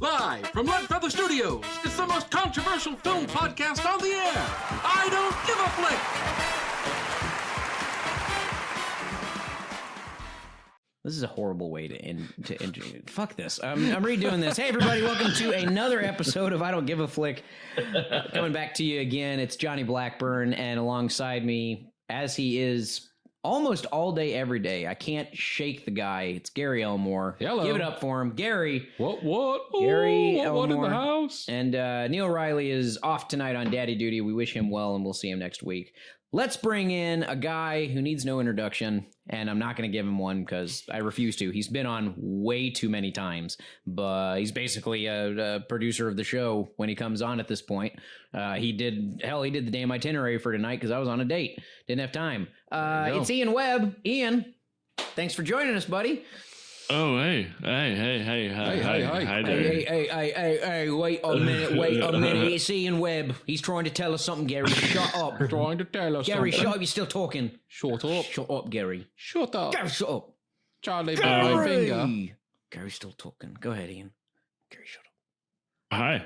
Live from Leadfeather Studios, it's the most controversial film podcast on the air. I Don't Give a Flick. This is a horrible way to end. Fuck this. I'm redoing this. Hey, everybody, welcome to another episode of I Don't Give a Flick. Coming back to you again, it's Johnny Blackburn, and alongside me, as he is almost all day, every day, I can't shake the guy. It's Gary Elmore. Hello. Give it up for him. Gary. What? Gary Elmore. What in the house? And Neil Riley is off tonight on daddy duty. We wish him well, and we'll see him next week. Let's bring in a guy who needs no introduction, and I'm not going to give him one because I refuse to. He's been on way too many times, but he's basically a producer of the show when he comes on at this point. He did the damn itinerary for tonight because I was on a date. Didn't have time. It's Ian Webb. Ian, thanks for joining us, buddy. Oh, hey, Hey, wait a minute. It's Ian Webb. He's trying to tell us something, Gary. Shut up. Trying to tell us Gary, something. shut up. You're still talking. Shut up. Shut up, Gary. Shut up. Gary, shut up. Charlie, my finger. Gary's still talking. Go ahead, Ian. Gary, shut up. Hi.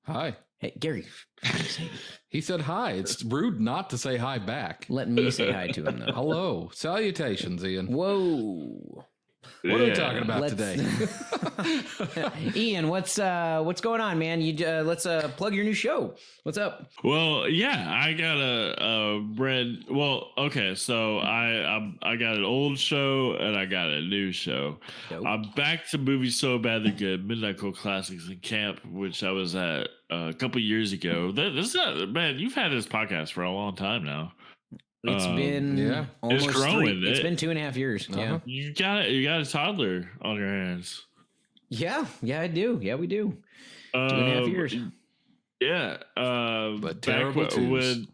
Hi. Hey, Gary. He said hi. It's rude not to say hi back. Let me say hi to him, though. Hello. Salutations, Ian. Whoa. What are we talking about today? Ian, what's going on, man? Let's plug your new show. What's up? Well, yeah, I got a brand. Well, okay, so I got an old show and I got a new show. Dope. I'm back to Movies So Bad They're Good, Midnight Cult Classics in Camp, which I was at a couple years ago. Man, you've had this podcast for a long time now. It's been almost it's growing. It's been 2.5 years. Yeah, you got a toddler on your hands. Yeah, I do. Yeah, we do. 2.5 years. Yeah, but terrible twos.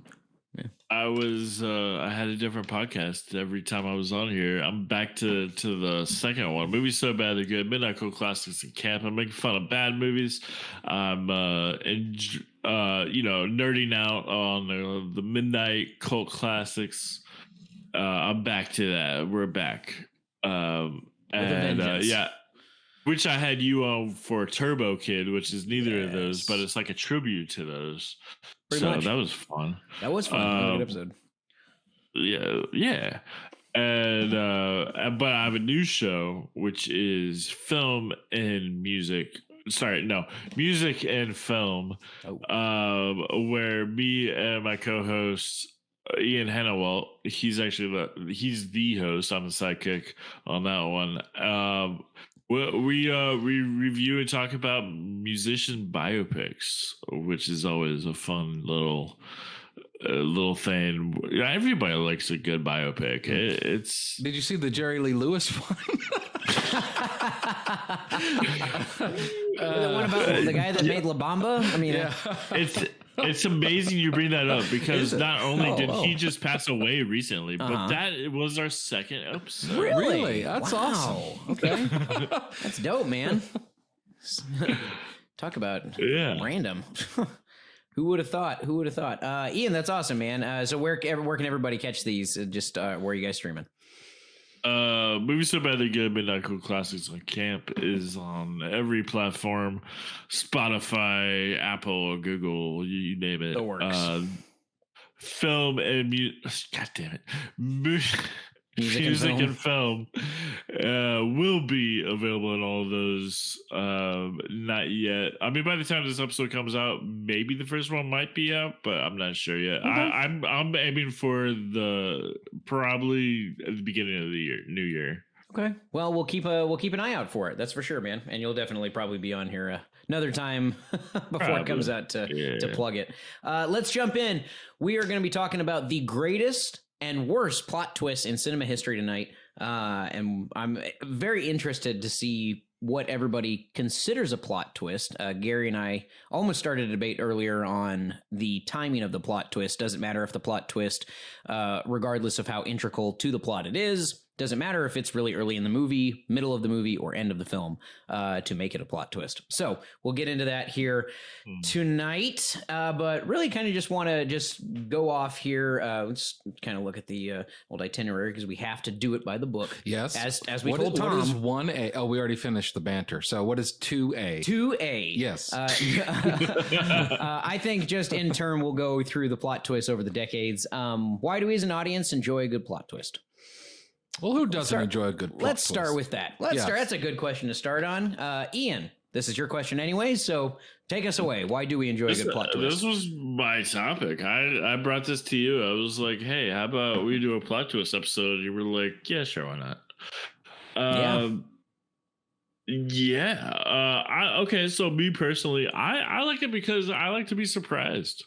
I had a different podcast every time I was on here. I'm back to the second one. Movies So Bad They're Good, Midnight Cult Classics in Camp. I'm making fun of bad movies. I'm nerding out on the Midnight Cult Classics. I'm back to that. We're back. Which I had you on for Turbo Kid, which is neither of those, but it's like a tribute to those. Pretty much. That was fun. That was fun. Good episode. Yeah. And but I have a new show, which is film and music. Music and film. Where me and my co-host Ian Hannawalt, he's the host. I'm the sidekick on that one. We review and talk about musician biopics, which is always a fun little thing. Everybody likes a good biopic. Did you see the Jerry Lee Lewis one? What about the guy that made La Bamba? I mean, It's amazing you bring that up because not only did he just pass away recently, but that was our second episode. Really? That's awesome. Okay. That's dope, man. Talk about random. Who would have thought? Ian, that's awesome, man. So where can everybody catch these? Where are you guys streaming? Movies So Bad They're Good, Midnight Cult Classics on Camp is on every platform, Spotify, Apple, Google, you name it. It works. Film and God damn it. Music and film will be available in all of those. Not yet. I mean, by the time this episode comes out, maybe the first one might be out, but I'm not sure yet. I'm aiming for probably at the beginning of the new year. Okay. Well, we'll keep an eye out for it. That's for sure, man. And you'll definitely probably be on here another time before it comes out to plug it. Let's jump in. We are going to be talking about the greatest and worst plot twists in cinema history tonight. And I'm very interested to see what everybody considers a plot twist. Gary and I almost started a debate earlier on the timing of the plot twist. Doesn't matter if the plot twist, regardless of how integral to the plot it is, Doesn't matter if it's really early in the movie, middle of the movie, or end of the film to make it a plot twist. So we'll get into that here tonight, but really kind of just want to just go off here. Let's kind of look at the old itinerary because we have to do it by the book. Yes. As we told Tom. What is 1A? Oh, we already finished the banter. So what is 2A? 2A. Yes. I think just in turn, we'll go through the plot twists over the decades. Why do we as an audience enjoy a good plot twist? Well, who doesn't enjoy a good plot Let's twist? start with that. Let's start. That's a good question to start on. Ian, this is your question anyway, so take us away. Why do we enjoy a good plot twist? This was my topic. I brought this to you. I was like, hey, how about we do a plot twist episode? You were like, yeah, sure, why not? Okay, so me personally, I like it because I like to be surprised.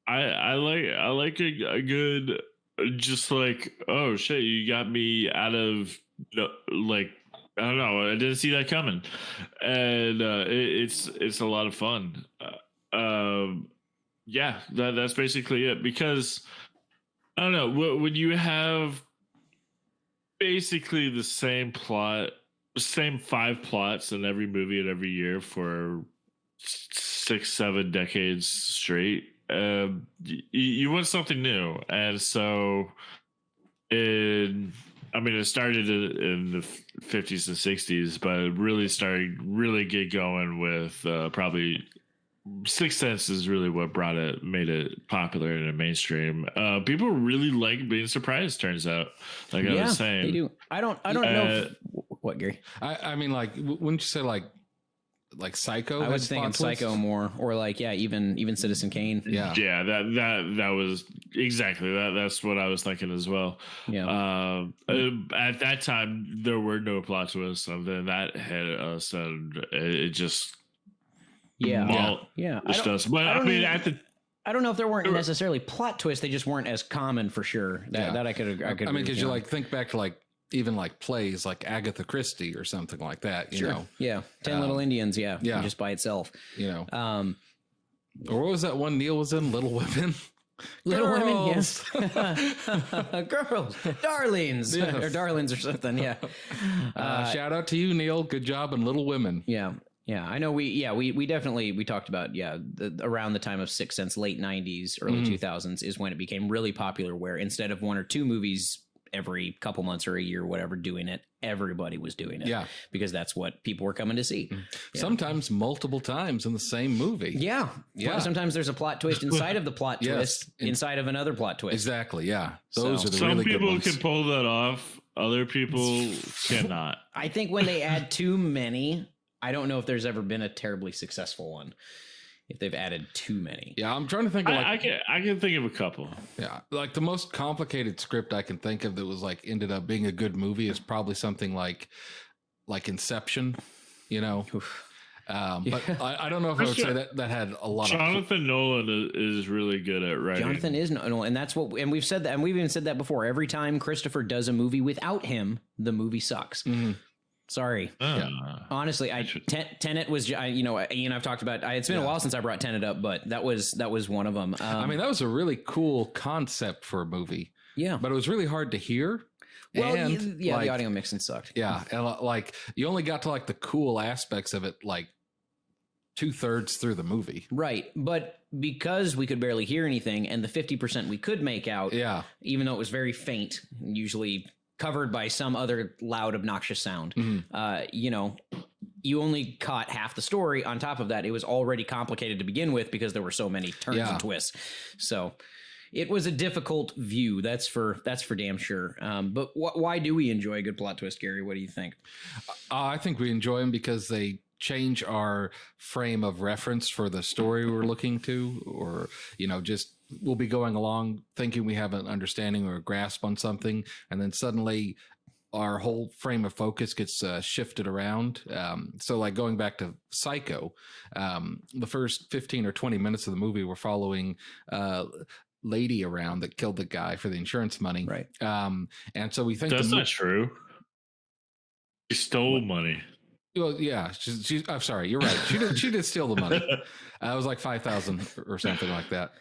I like a good, just like, oh shit, you got me out of, like, I don't know, I didn't see that coming, and it's a lot of fun. That's basically it, because I don't know, when you have basically the same plot, same 5 plots in every movie and every year for 6-7 decades straight, you want something new. And so it started in the 50s and 60s, but it really get going with probably Sixth Sense is really what made it popular in the mainstream. People really like being surprised, turns out. Like I was saying, they do. I don't know what, Gary. I mean, like, wouldn't you say like Psycho? I was thinking Psycho more, or like even Citizen Kane. Yeah, that was exactly that. That's what I was thinking as well. Yeah. At that time, there were no plot twists, and then that hit us, and it just yeah. But I mean, I don't know if there weren't necessarily plot twists; they just weren't as common for sure. That I could. I mean, because you like think back to like even like plays like Agatha Christie or something like that. You know, 10 Little Indians. Yeah, just by itself. You know, or what was that one Neil was in? Little Women. Little Women, yes. Girls, darlings, or darlings or something. Yeah. Shout out to you, Neil. Good job in Little Women. Yeah. Yeah, I know. We definitely talked about around the time of Sixth Sense, late 90s, early 2000s is when it became really popular. Where instead of 1 or 2 movies every couple months or a year, or whatever, doing it, everybody was doing it. Yeah, because that's what people were coming to see. Sometimes multiple times in the same movie. Yeah. Sometimes there's a plot twist inside of the plot twist, inside of another plot twist. Exactly. Yeah, those are the some really good ones. Some people can pull that off. Other people cannot. I think when they add too many. I don't know if there's ever been a terribly successful one if they've added too many. Yeah, I'm trying to think of I can think of a couple. Yeah, like the most complicated script I can think of that was like ended up being a good movie is probably something like Inception, you know. But I don't know if I would say that had a lot. Jonathan Nolan is really good at writing. Jonathan is Nolan, and that's what, and we've said that, and we've even said that before. Every time Christopher does a movie without him, the movie sucks. Mm-hmm. Sorry. Honestly, Tenet was, Ian, I've talked about, it's been a while since I brought Tenet up, but that was one of them. I mean, that was a really cool concept for a movie. Yeah. But it was really hard to hear. Well, and the audio mixing sucked. Yeah. And like, you only got to like the cool aspects of it, like 2/3 through the movie. Right. But because we could barely hear anything and the 50% we could make out, even though it was very faint, usually covered by some other loud, obnoxious sound. You only caught half the story. On top of that, it was already complicated to begin with because there were so many turns and twists. So it was a difficult view. That's for damn sure. But why do we enjoy a good plot twist, Gary? What do you think? I think we enjoy them because they change our frame of reference for the story we're looking to, or, just we'll be going along thinking we have an understanding or a grasp on something, and then suddenly our whole frame of focus gets shifted around. So like going back to Psycho, the first 15 or 20 minutes of the movie, we're following lady around that killed the guy for the insurance money. Right. And so we think that's not true. She stole money. Well, yeah, she's I'm sorry, you're right. She did steal the money. It was like $5,000 or something like that.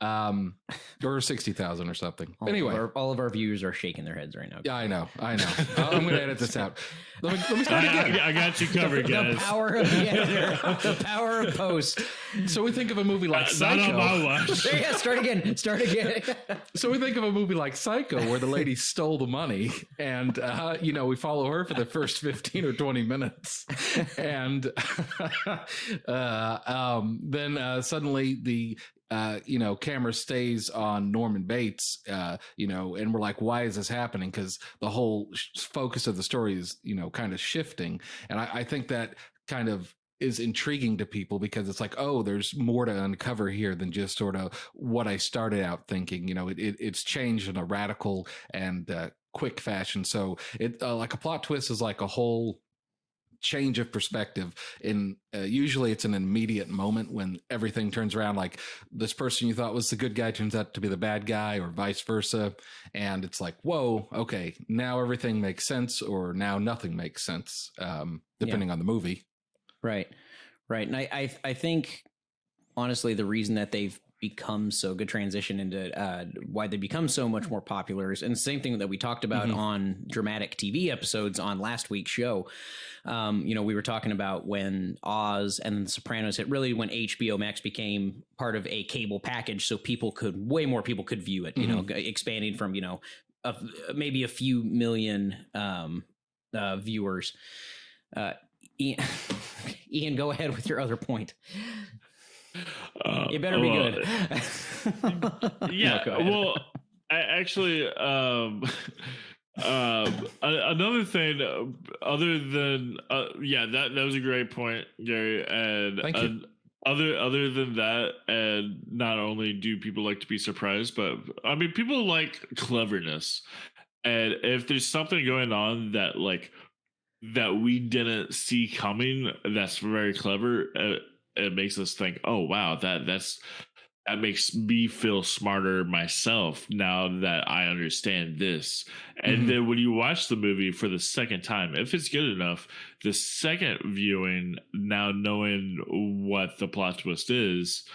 Or 60,000 or something. Anyway, all of our viewers are shaking their heads right now. Yeah, I know. I'm going to edit this out. Let me start again. I got you covered, guys. The power of the editor, the power of post. So we think of a movie like Psycho. Not on my watch. Yeah, start again. So we think of a movie like Psycho where the lady stole the money and, we follow her for the first 15 or 20 minutes. And then suddenly the camera stays on Norman Bates, and we're like, why is this happening? Because the whole focus of the story is, kind of shifting. And I think that kind of is intriguing to people because it's like, oh, there's more to uncover here than just sort of what I started out thinking. It's changed in a radical and quick fashion. So it like a plot twist is like a whole change of perspective in usually it's an immediate moment when everything turns around, like this person you thought was the good guy turns out to be the bad guy or vice versa, and it's like, whoa, okay, now everything makes sense or now nothing makes sense, depending on the movie. Right And I think honestly the reason that they've become so good, transition into why they become so much more popular, and the same thing that we talked about on dramatic TV episodes on last week's show. We were talking about when Oz and The Sopranos hit, really when HBO Max became part of a cable package, so way more people could view it, expanding from, maybe a few million viewers. Ian, go ahead with your other point. You better be good. Yeah. Well, another thing other than that was a great point, Gary. And thank you. Other than that, and not only do people like to be surprised, but I mean, people like cleverness. And if there's something going on that we didn't see coming, that's very clever. It makes us think, oh wow, that makes me feel smarter myself now that I understand this. And then when you watch the movie for the second time, if it's good enough, the second viewing, now knowing what the plot twist is,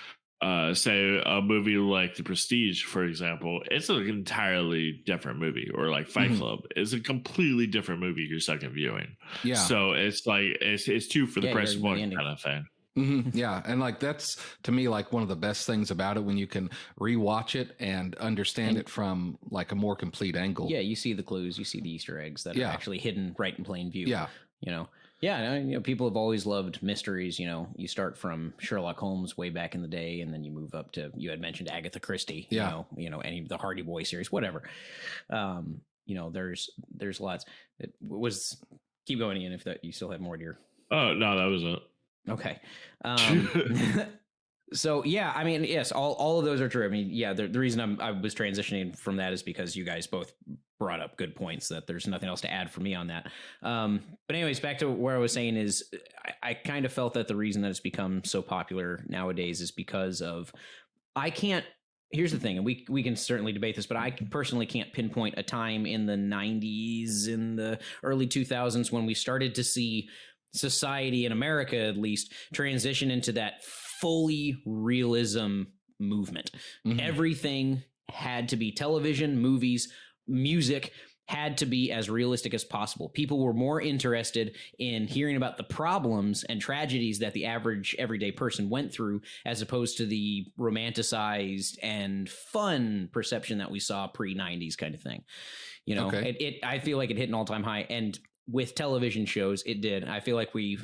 say a movie like The Prestige, for example, it's an entirely different movie, or like Fight Club is a completely different movie your second viewing. Yeah. So it's like it's two for the price of one kind of thing. Yeah. And like, that's to me, like one of the best things about it, when you can rewatch it and understand it from like a more complete angle. Yeah. You see the clues, you see the Easter eggs that are actually hidden right in plain view. Yeah. People have always loved mysteries. You start from Sherlock Holmes way back in the day, and then you move up to, you had mentioned Agatha Christie, any of the Hardy Boy series, whatever. There's lots. Keep going, Ian, if that you still have more to your. Oh, no, that was it. Okay. So yeah, I mean, yes, all of those are true. I mean, yeah, the reason I was transitioning from that is because you guys both brought up good points that there's nothing else to add for me on that. But anyways, back to where I was saying is I kind of felt that the reason that it's become so popular nowadays is because of, here's the thing, and we can certainly debate this, but I personally can't pinpoint a time in the 90s, in the early 2000s when we started to see society in America, at least, transition into that fully realism movement. Everything had to be television, movies, music had to be as realistic as possible. People were more interested in hearing about the problems and tragedies that the average everyday person went through, as opposed to the romanticized and fun perception that we saw pre-90s kind of thing. I feel like it hit an all-time high, and with television shows, it did. I feel like we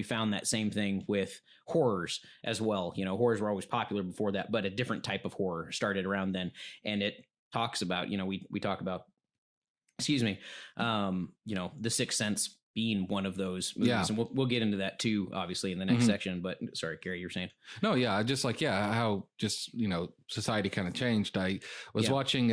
found that same thing with horrors as well. Horrors were always popular before that, but a different type of horror started around then. And it talks about, we talk about, The Sixth Sense being one of those movies. Yeah. And we'll get into that too, obviously, in the next section. But sorry, Gary, you were saying? No, yeah, just like, how just, society kind of changed. I was watching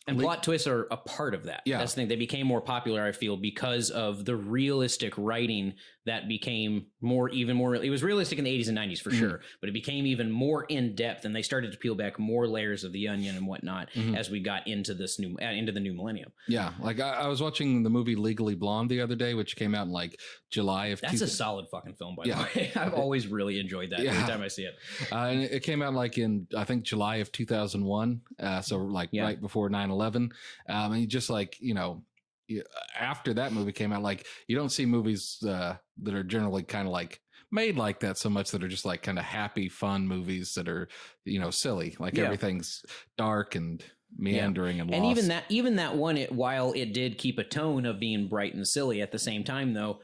And plot twists are a part of that. Yeah. That's the thing. They became more popular, I feel, because of the realistic writing that became even more. It was realistic in the 80s and 90s for sure, but it became even more in depth, and they started to peel back more layers of the onion and whatnot as we got into into the new millennium. Yeah, like I was watching the movie Legally Blonde the other day, which came out in like July of. That's a solid fucking film, by the way. I've always really enjoyed that every time I see it. And it came out like in I think July of 2001, so like right before 9/11. And you just like after that movie came out, like you don't see movies that are generally kind of like made like that so much, that are just like kind of happy, fun movies that are silly, like everything's dark and meandering and lost. And even that one, while it did keep a tone of being bright and silly, at the same time though,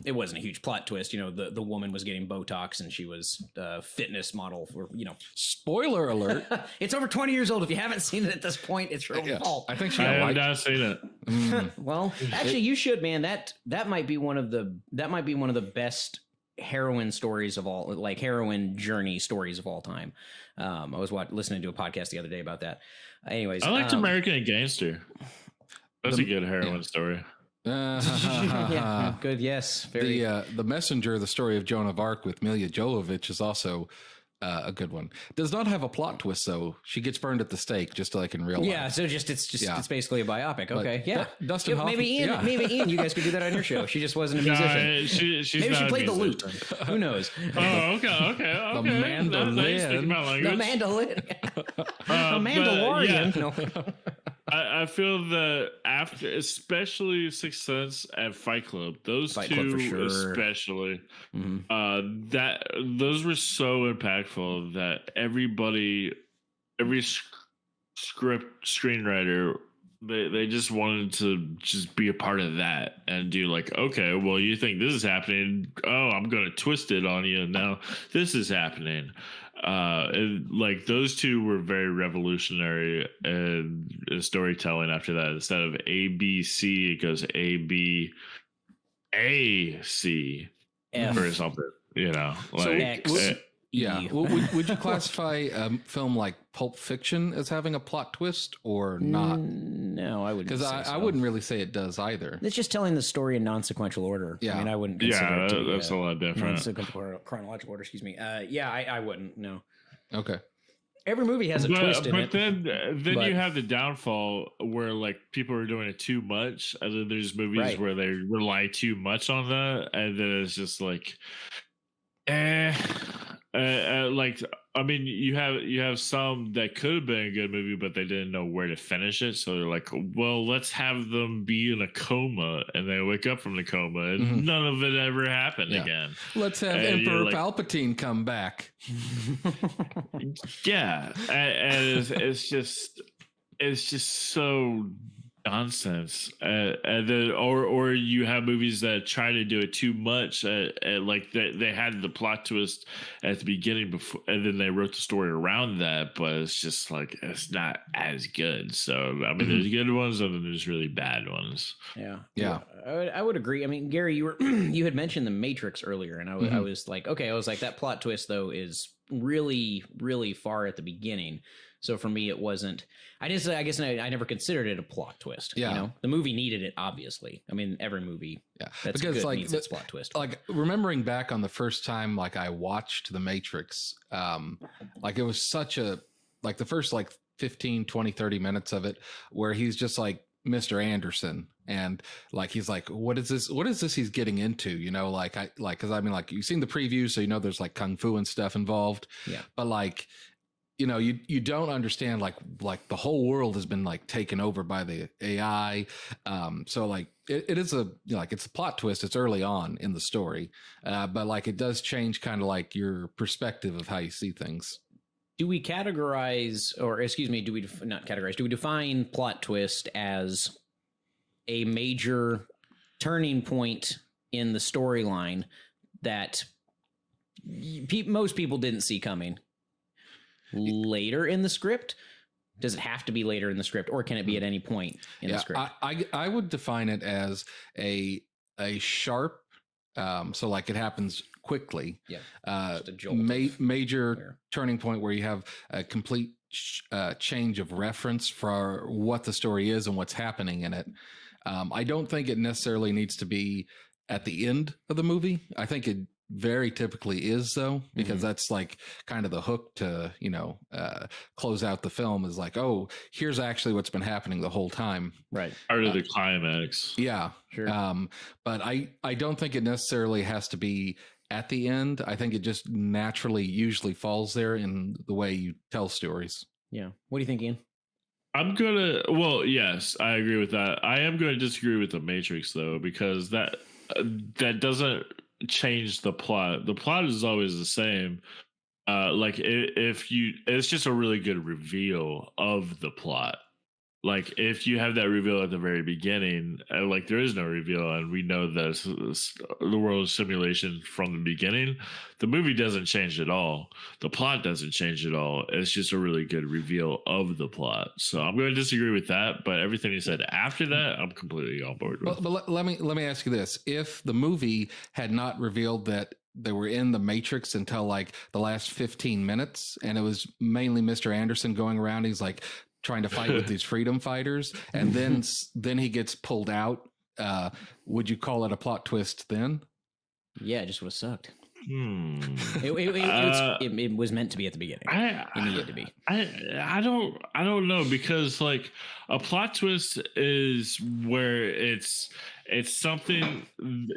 it wasn't a huge plot twist. The woman was getting Botox and she was a fitness model for, Spoiler alert. It's over 20 years old. If you haven't seen it at this point, it's your own fault. I think I have not seen it. Well, actually you should, man. That might be one of the best heroine stories of all, like heroine journey stories of all time. I was listening to a podcast the other day about that. Anyways, I liked American Gangster. That's a good heroine story. Good. Yes. Very. The Messenger, the story of Joan of Arc with Milla Jovovich, is also a good one. Does not have a plot twist though. She gets burned at the stake, just like in real life. Yeah. So it's basically a biopic. Okay. But Dustin Hoffman. Maybe Ian, you guys could do that on your show. She just wasn't a musician. She's maybe not she a played the lute. musician. Who knows? Oh, okay. The mandolin. The mandolin. The Mandalorian. No. I feel that after, especially Sixth Sense and Fight Club, those two for sure. especially, that those were so impactful that every script screenwriter, they just wanted to just be a part of that and do like, okay, well, you think this is happening? Oh, I'm going to twist it on you. Now this is happening. And like those two were very revolutionary in storytelling. After that, instead of A B C, it goes A B A C or something. Like so X. Yeah. Would you classify a film like Pulp Fiction as having a plot twist or not? No, I wouldn't. Because I wouldn't really say it does either. It's just telling the story in non-sequential order. Yeah. I mean, I wouldn't consider it to be that's a lot different. Non-sequential chronological order, excuse me. I wouldn't, no. Okay. Every movie has a twist in it. But then you have the downfall where like people are doing it too much. And then there's movies where they rely too much on that. And then it's just like, like, I mean, you have some that could have been a good movie, but they didn't know where to finish it. So they're like, well, let's have them be in a coma, and they wake up from the coma, and none of it ever happened again. Let's have Emperor Palpatine come back. Yeah, and it's just so nonsense. And then or you have movies that try to do it too much, like they had the plot twist at the beginning before, and then they wrote the story around that, but it's just like it's not as good. So I mean, there's good ones and then there's really bad ones. Yeah. I would agree. I mean, Gary, you had mentioned The Matrix earlier, and I was like, okay, I was like, that plot twist though is really, really far at the beginning. So for me, it wasn't. I guess I never considered it a plot twist. Yeah, the movie needed it. Obviously, I mean, every movie. Yeah, that's because good needs its plot twist. Like remembering back on the first time, like I watched The Matrix, like it was such a the first 15, 20, 30 minutes of it, where he's just like Mr. Anderson, and like he's like, what is this he's getting into? Because I mean, like you've seen the preview, so there's like kung fu and stuff involved. Yeah, but like. You don't understand like the whole world has been like taken over by the AI. So like it is it's a plot twist. It's early on in the story, but like it does change kind of like your perspective of how you see things. Do we categorize, or excuse me, do we not categorize? Do we define plot twist as a major turning point in the storyline that most people didn't see coming? Later in the script? Does it have to be later in the script, or can it be at any point in the script? I would define it as a sharp, so like it happens quickly. Yeah, just a jolt major turning point where you have a complete change of reference for what the story is and what's happening in it. I don't think it necessarily needs to be at the end of the movie. I think it very typically is, though, because that's like kind of the hook to, close out the film, is like, oh, here's actually what's been happening the whole time. Right. Part of the climax. Yeah. Sure. But I don't think it necessarily has to be at the end. I think it just naturally usually falls there in the way you tell stories. Yeah. What do you think, Ian? Yes, I agree with that. I am going to disagree with The Matrix, though, because that doesn't change the plot. The plot is always the same. It's just a really good reveal of the plot. Like, if you have that reveal at the very beginning, there is no reveal, and we know that the world is simulation from the beginning, the movie doesn't change at all. The plot doesn't change at all. It's just a really good reveal of the plot. So I'm going to disagree with that, but everything you said after that, I'm completely on board with. But let me ask you this: if the movie had not revealed that they were in the Matrix until like the last 15 minutes, and it was mainly Mr. Anderson going around, he's like trying to fight with these freedom fighters, and then he gets pulled out, would you call it a plot twist then? Yeah, it just would have sucked. It was meant to be at the beginning. It needed to be. I don't know, because like a plot twist is where it's something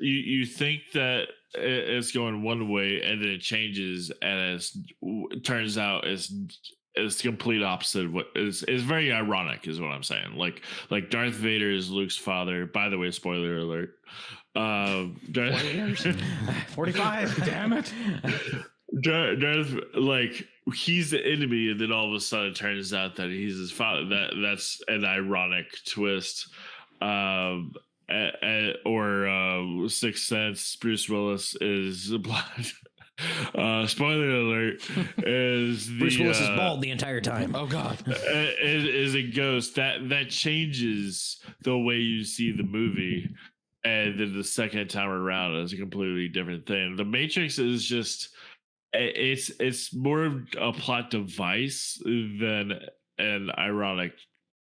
you think that it's going one way, and then it changes, and it turns out it's the complete opposite of what is very ironic, is what I'm saying. Like Darth Vader is Luke's father. By the way, spoiler alert. 45. Damn it. Darth, like, he's the enemy, and then all of a sudden it turns out that he's his father. That's an ironic twist. Or Sixth Sense, Bruce Willis is blind. Spoiler alert, is Bruce Willis is bald the entire time. Oh God. Is a ghost. That changes the way you see the movie, and then the second time around is a completely different thing. The Matrix is just it's more of a plot device than an ironic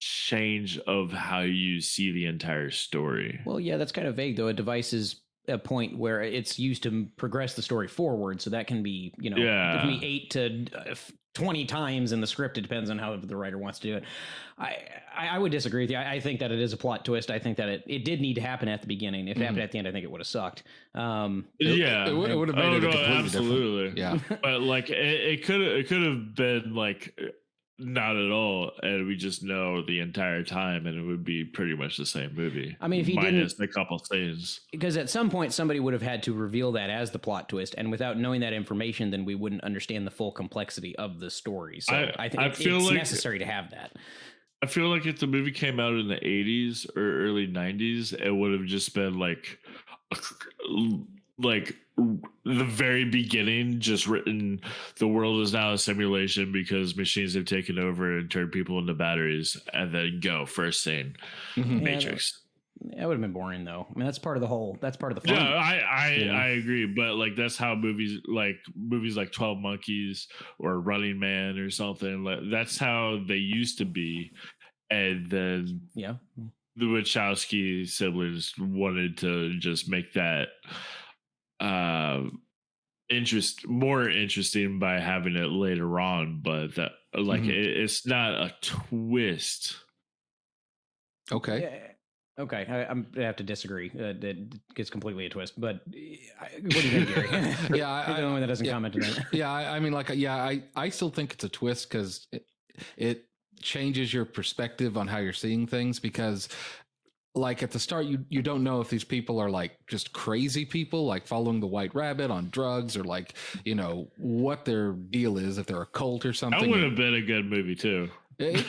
change of how you see the entire story. Well, yeah, that's kind of vague, though. A device is a point where it's used to progress the story forward, so that can be, it can be 8 to 20 times in the script. It depends on how the writer wants to do it. I would disagree with you. I think that it is a plot twist. I think that it did need to happen at the beginning. If it happened at the end, I think it would have sucked. It would have made it completely absolutely different. Yeah. But like it could have been like not at all, and we just know the entire time, and it would be pretty much the same movie. I mean, if he minus didn't, a couple things, because at some point somebody would have had to reveal that as the plot twist, and without knowing that information, then we wouldn't understand the full complexity of the story. So I think it's necessary to have that. I feel like if the movie came out in the 80s or early 90s, it would have just been like the very beginning, just written, the world is now a simulation because machines have taken over and turned people into batteries, and then go first scene. Matrix. That would have been boring, though. I mean, that's part of the fun. Yeah, I agree, but like that's how movies like 12 Monkeys or Running Man or something, like that's how they used to be. And then the Wachowski siblings wanted to just make that more interesting by having it later on, but that it's not a twist. Okay. Yeah. Okay, I'm gonna have to disagree. That gets completely a twist. But what do you think, Gary? Yeah, you're the only one that doesn't comment on that. Yeah, I mean, I still think it's a twist because it changes your perspective on how you're seeing things. Because, like, at the start, you don't know if these people are like just crazy people, like following the White Rabbit on drugs, or like what their deal is, if they're a cult or something. That would have been a good movie too. It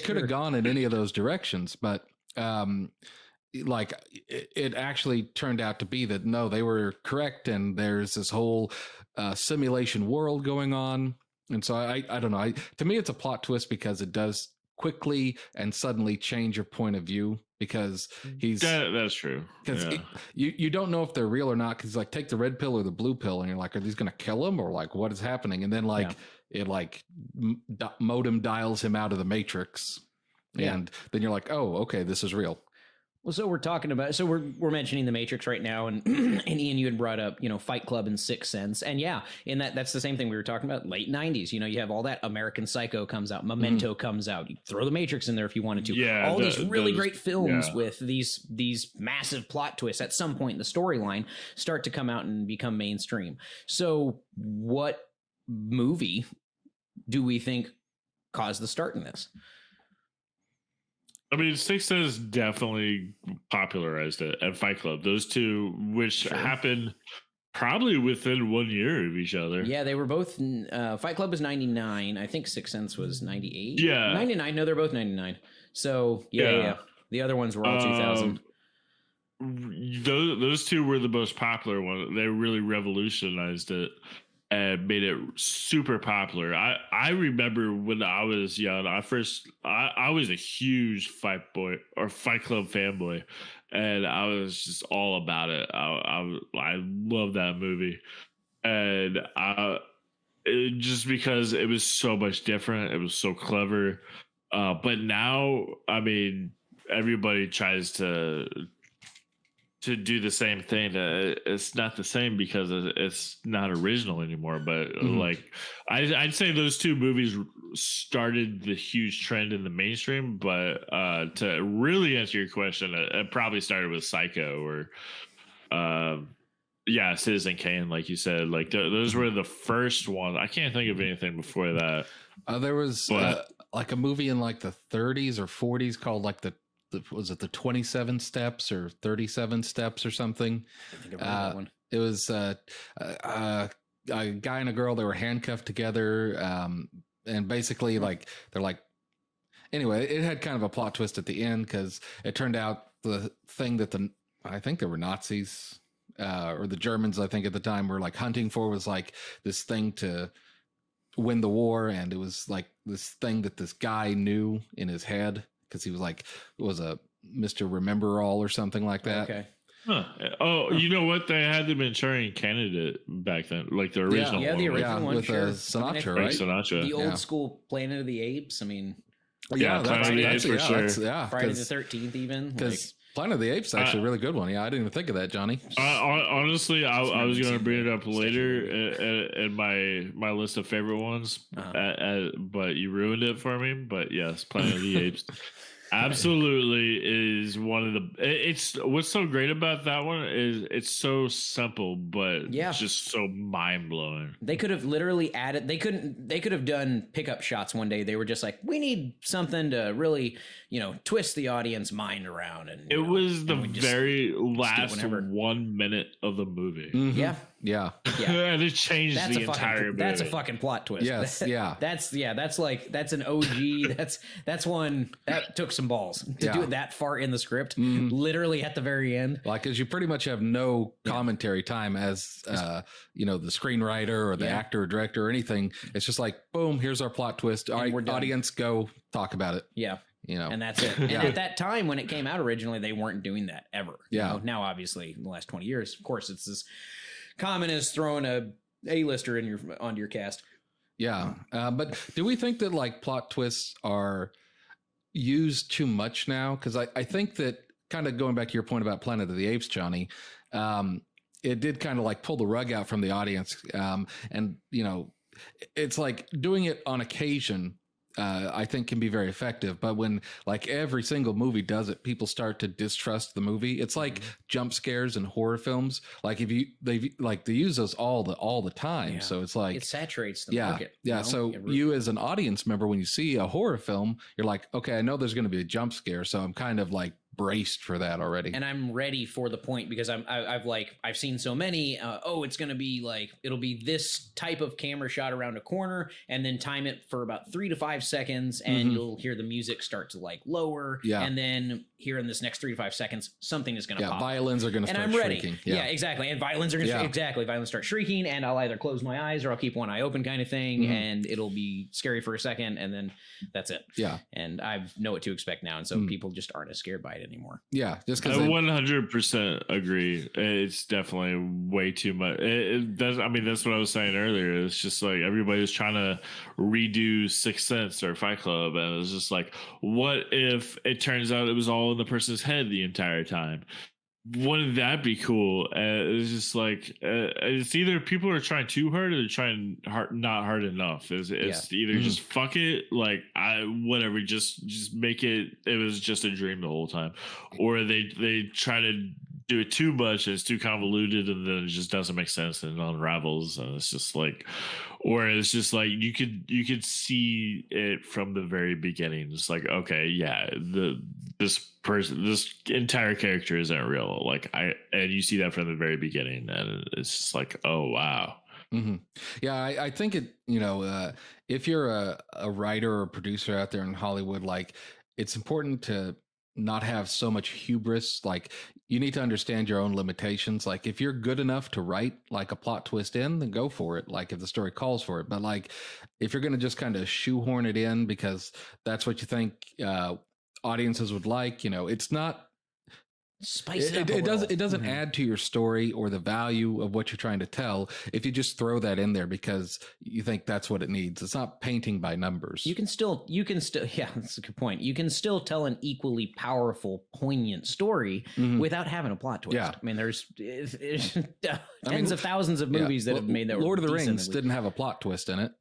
could have gone in any of those directions, but it actually turned out to be that no, they were correct, and there's this whole simulation world going on. And so I don't know. To me, it's a plot twist because it does quickly and suddenly change your point of view, because that's true. Because you don't know if they're real or not, because like, take the red pill or the blue pill, and you're like, are these going to kill him, or like what is happening? And then it like modem dials him out of the Matrix. And then you're like, oh, okay, this is real. Well, so we're talking about, so we're mentioning the Matrix right now, and and Ian, you had brought up, Fight Club and Sixth Sense, and in that's the same thing we were talking about, late 90s. You have all that. American Psycho comes out, Memento comes out. You throw the Matrix in there if you wanted to. Yeah, all these really great films with these massive plot twists at some point in the storyline start to come out and become mainstream. So, what movie do we think caused the start in this? I mean, Sixth Sense definitely popularized it, and Fight Club. Those two, which happened probably within 1 year of each other. Yeah, they were both. Fight Club was 99. I think Sixth Sense was 98. Yeah, 99. No, they're both 99. So yeah. The other ones were all 2000. Those two were the most popular ones. They really revolutionized it and made it super popular. I remember when I was young, I was a huge Fight Club fanboy, and I was just all about it. I love that movie, and just because it was so much different, it was so clever. But now, I mean, everybody tries to do the same thing. It's not the same because it's not original anymore. But like, I'd say those two movies started the huge trend in the mainstream. But to really answer your question, it probably started with Psycho or Citizen Kane, like you said. Like those were the first ones. I can't think of anything before that. There was like a movie in like the 30s or 40s called like was it the 27 steps or 37 steps or something? I think I remember that one. It was a guy and a girl. They were handcuffed together, and basically like they're like. Anyway, it had kind of a plot twist at the end because it turned out the thing that I think they were Nazis or the Germans, I think at the time, were like hunting for was like this thing to win the war, and it was like this thing that this guy knew in his head. Because he was a Mr. Remember All or something like that. Okay. Huh. Oh, you know what? They had the Manchurian Candidate back then, like the original one. Yeah, the original one. With sure. Sinatra, right? Sinatra. The old school Planet of the Apes. I mean, Planet of the Apes for sure. Friday the 13th even. Because Planet of the Apes is actually a really good one. Yeah, I didn't even think of that, Johnny. Honestly, I was going to bring it up later in my list of favorite ones, but you ruined it for me. But yes, Planet of the Apes absolutely is one of the. It's what's so great about that one is it's so simple, but just so mind blowing. They could have literally added. They could have done pickup shots one day. They were just like, we need something to really, twist the audience mind around. And it was the very last 1 minute of the movie. Mm-hmm. Yeah. And it changed the entire movie. That's a fucking plot twist. Yes, That's an OG. That's one that took some balls to do it that far in the script, literally at the very end. Like, because you pretty much have no commentary time as the screenwriter or the actor or director or anything. It's just like, boom, here's our plot twist. All right, audience, go talk about it. Yeah. And that's it. And at that time when it came out originally, they weren't doing that ever. Yeah. Now, obviously, in the last 20 years, of course, it's as common as throwing a A-lister onto your cast. Yeah. But do we think that like plot twists are used too much now? Because I think that, kind of going back to your point about Planet of the Apes, Johnny, it did kind of like pull the rug out from the audience. And, it's like doing it on occasion, I think can be very effective. But when like every single movie does it, people start to distrust the movie. It's like jump scares in horror films. Like they use those all the time. So it's like it saturates the market. Yeah. So you as an audience member, when you see a horror film, you're like, okay, I know there's going to be a jump scare. So I'm kind of like braced for that already. And I'm ready for the point because I've seen so many, it's going to be like, it'll be this type of camera shot around a corner and then time it for about 3 to 5 seconds and you'll hear the music start to like lower. Yeah. And then here in this next 3 to 5 seconds, something is going to pop. Violins are going to start shrieking. And I'm ready. Yeah, exactly. And violins are going to violins start shrieking, and I'll either close my eyes or I'll keep one eye open kind of thing, and it'll be scary for a second, and then that's it. Yeah. And I know what to expect now, and so people just aren't as scared by it anymore. Yeah, just because I 100% agree. It's definitely way too much. It does. I mean, that's what I was saying earlier. It's just like everybody's trying to redo Sixth Sense or Fight Club, and it's just like, what if it turns out it was all in the person's head the entire time? Wouldn't that be cool? It's just like it's either people are trying too hard or they're trying not hard enough. It's either just fuck it, like whatever, just make it. It was just a dream the whole time, or they try to do it too much and it's too convoluted and then it just doesn't make sense and it unravels, and it's just like, or it's just like you could see it from the very beginning. It's like, okay, yeah, this entire character isn't real, and you see that from the very beginning, and it's just like, oh wow. Yeah, I think it, if you're a writer or a producer out there in Hollywood, like, it's important to not have so much hubris. Like, you need to understand your own limitations. Like, if you're good enough to write like a plot twist in, then go for it. Like, if the story calls for it. But like, if you're going to just kind of shoehorn it in because that's what you think audiences would like, it's not spice it up. It doesn't add to your story or the value of what you're trying to tell if you just throw that in there because you think that's what it needs. It's not painting by numbers. You can still yeah, that's a good point. You can still tell an equally powerful, poignant story without having a plot twist. Yeah. I mean, there's tens of thousands of movies that have made that. Lord of the Rings didn't have a plot twist in it.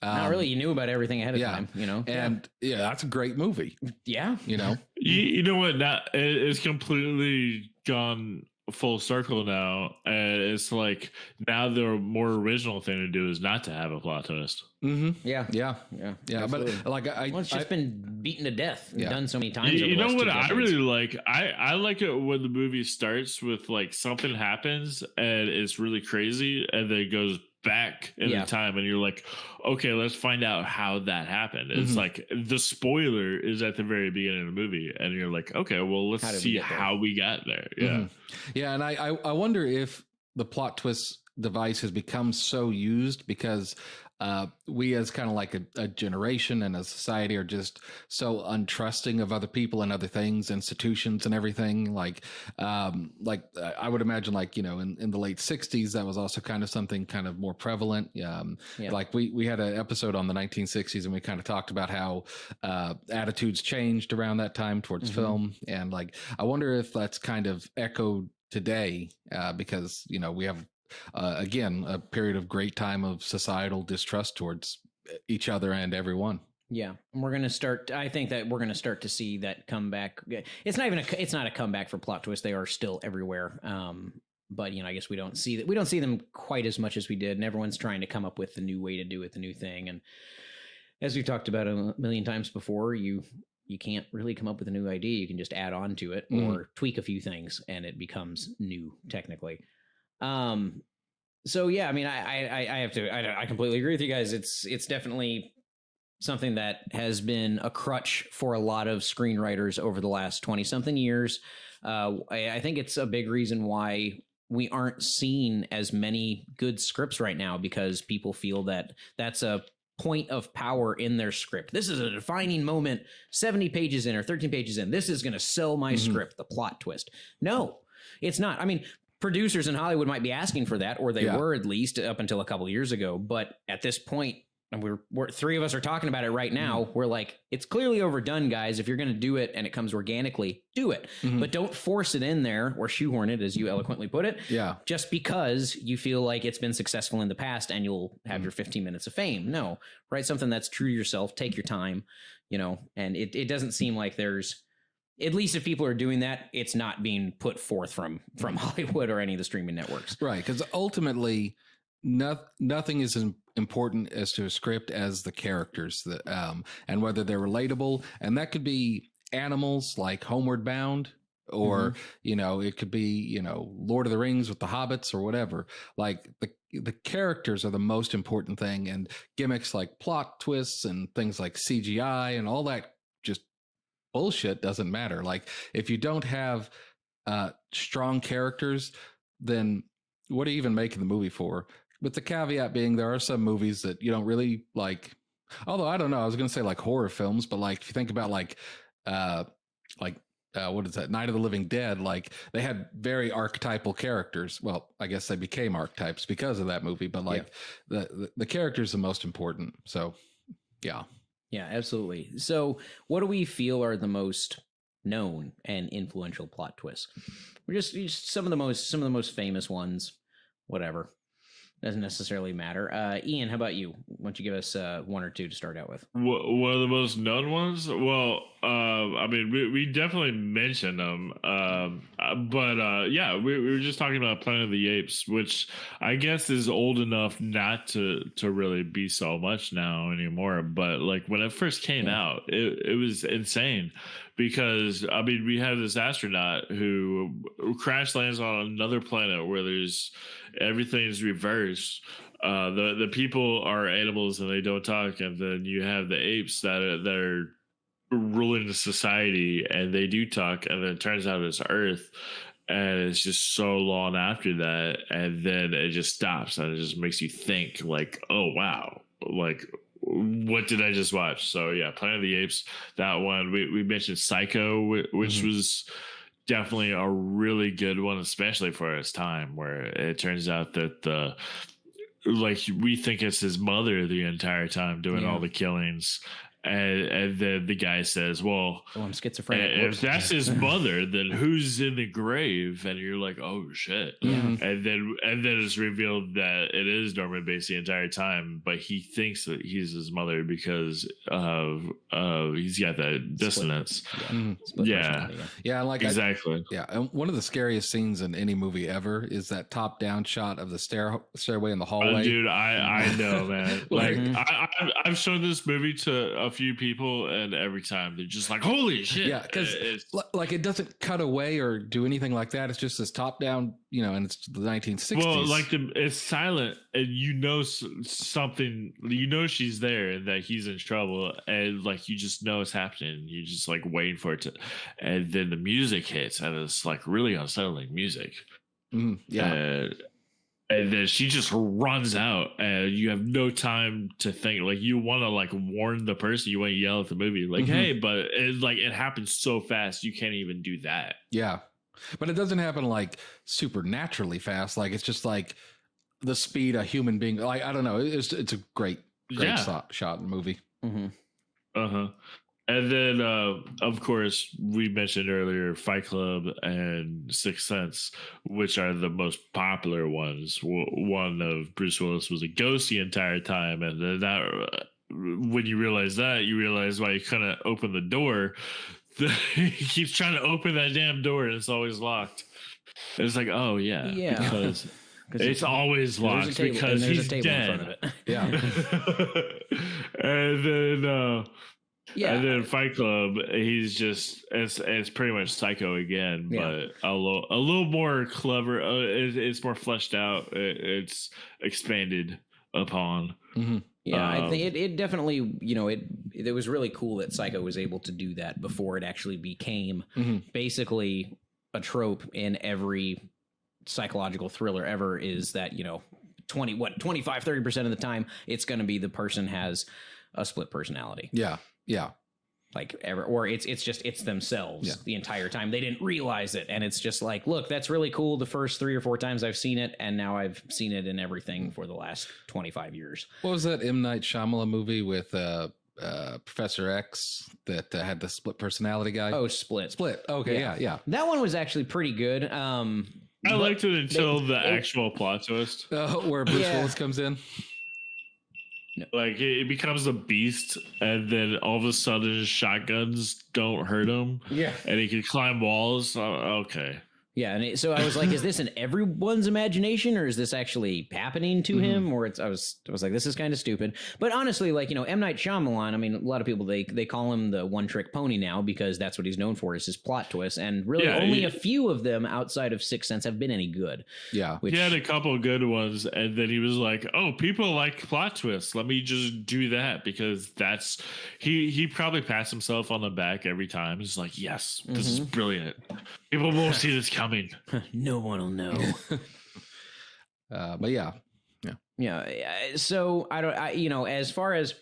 Not really. You knew about everything ahead of time, and that's a great movie. Yeah. You know what? It's completely gone full circle now. It's like now the more original thing to do is not to have a plot twist. Yeah. Absolutely. But like, it's just been beaten to death and done so many times. You know what I really like? I like it when the movie starts with like something happens and it's really crazy, and then it goes back in the time, and you're like, okay, let's find out how that happened. It's like the spoiler is at the very beginning of the movie, and you're like, okay, well, let's see how we got there. Yeah. And I wonder if the plot twist device has become so used because we as kind of like a generation and a society are just so untrusting of other people and other things, institutions and everything. Like I would imagine, like, in the late 60s, that was also kind of something kind of more prevalent. Like we had an episode on the 1960s, and we kind of talked about how attitudes changed around that time towards film. And like, I wonder if that's kind of echoed today because, we have again, a period of great time of societal distrust towards each other and everyone. Yeah. And we're going to start, I think that we're going to start to see that comeback. It's not a comeback for plot twists. They are still everywhere. But I guess we don't see that. We don't see them quite as much as we did. And everyone's trying to come up with the new way to do it, the new thing. And as we've talked about a million times before, you can't really come up with a new idea. You can just add on to it or tweak a few things and it becomes new technically. So yeah, I mean, I completely agree with you guys. It's definitely something that has been a crutch for a lot of screenwriters over the last 20 something years. I think it's a big reason why we aren't seeing as many good scripts right now, because people feel that that's a point of power in their script. This is a defining moment, 70 pages in or 13 pages in. This is going to sell my script, the plot twist. No, it's not. I mean, producers in Hollywood might be asking for that, or they were at least up until a couple of years ago. But at this point, and we're three of us are talking about it right now. We're like, it's clearly overdone, guys. If you're going to do it and it comes organically, do it. But don't force it in there or shoehorn it, as you eloquently put it. Yeah. Just because you feel like it's been successful in the past and you'll have your 15 minutes of fame. No, write something that's true to yourself. Take your time, and it doesn't seem like there's, at least if people are doing that, it's not being put forth from Hollywood or any of the streaming networks. Right. Because ultimately, nothing is as important as to a script as the characters that, and whether they're relatable. And that could be animals like Homeward Bound, or, it could be, Lord of the Rings with the hobbits or whatever. Like the characters are the most important thing, and gimmicks like plot twists and things like CGI and all that just bullshit doesn't matter. Like if you don't have strong characters, then what are you even making the movie for? With the caveat being there are some movies that you don't really like. Although I don't know, I was going to say like horror films, but like if you think about like what is that? Night of the Living Dead. Like they had very archetypal characters. Well, I guess they became archetypes because of that movie, but like the characters are the most important. So yeah. Yeah, absolutely. So what do we feel are the most known and influential plot twists? We're just some of the most famous ones, whatever. Doesn't necessarily matter. Ian, how about you? Why don't you give us one or two to start out with? One of the most known ones? Well, I mean, we definitely mentioned them. Yeah, we were just talking about Planet of the Apes, which I guess is old enough not to really be so much now anymore. But like when it first came out, it was insane because, I mean, we have this astronaut who crash lands on another planet where there's everything's reversed. The people are animals and they don't talk, and then you have the apes that are ruling the society and they do talk, and then it turns out it's Earth, and it's just so long after that, and then it just stops, and it just makes you think like, oh wow, like what did I just watch? So yeah, Planet of the Apes, that one. We mentioned Psycho, which was definitely a really good one, especially for its time, where it turns out that we think it's his mother the entire time doing all the killings. And then the guy says, well, I'm schizophrenic. If that's his mother, then who's in the grave? And you're like, oh shit. And then it's revealed that it is Norman Bates the entire time, but he thinks that he's his mother because he's got that dissonance. Yeah, like exactly. And one of the scariest scenes in any movie ever is that top down shot of the stairway in the hallway. Dude, I know, man. Like I've shown this movie to a few people, and every time they're just like, holy shit. Yeah, because like it doesn't cut away or do anything like that. It's just this top down, and it's the 1960s. Well, like it's silent, and something, she's there and that he's in trouble, and like you just know it's happening. You just like waiting for it to, and then the music hits, and it's like really unsettling music. And then she just runs out, and you have no time to think. Like you want to like warn the person, you want to yell at the movie, like, "Hey!" But it happens so fast, you can't even do that. Yeah, but it doesn't happen like supernaturally fast. Like it's just like the speed a human being. Like I don't know. It's a great shot in the movie. And then, of course, we mentioned earlier Fight Club and Sixth Sense, which are the most popular ones. One of Bruce Willis was a ghost the entire time. And then when you realize that, you realize why he couldn't open the door. He keeps trying to open that damn door, and it's always locked. And it's like, oh, yeah. Because it's always locked because he's dead. In front of it. And then... and then Fight Club, he's just it's pretty much Psycho again, but a little more clever. It's more fleshed out. It's expanded upon. I think it definitely, it was really cool that Psycho was able to do that before it actually became basically a trope in every psychological thriller ever. Is that 25-30% of the time it's going to be the person has a split personality. Yeah. Or it's themselves the entire time. They didn't realize it. And it's just like, look, that's really cool the first 3 or 4 times I've seen it. And now I've seen it in everything for the last 25 years. What was that M. Night Shyamalan movie with Professor X that had the split personality guy? Oh, Split. Okay. Yeah. That one was actually pretty good. I liked it until the actual plot twist. Where Bruce Willis comes in. No. Like it becomes a beast, and then all of a sudden shotguns don't hurt him. Yeah, and he can climb walls. Okay. Yeah, and so I was like, is this in everyone's imagination, or is this actually happening to him? Or I was like, this is kind of stupid. But honestly, like, M. Night Shyamalan, I mean, a lot of people, they call him the one-trick pony now because that's what he's known for, is his plot twists. And really only a few of them outside of Sixth Sense have been any good. Yeah. He had a couple of good ones, and then he was like, oh, people like plot twists. Let me just do that, because that's... He probably pats himself on the back every time. He's like, yes, this is brilliant. People won't see this coming. No one will know. But yeah. So as far as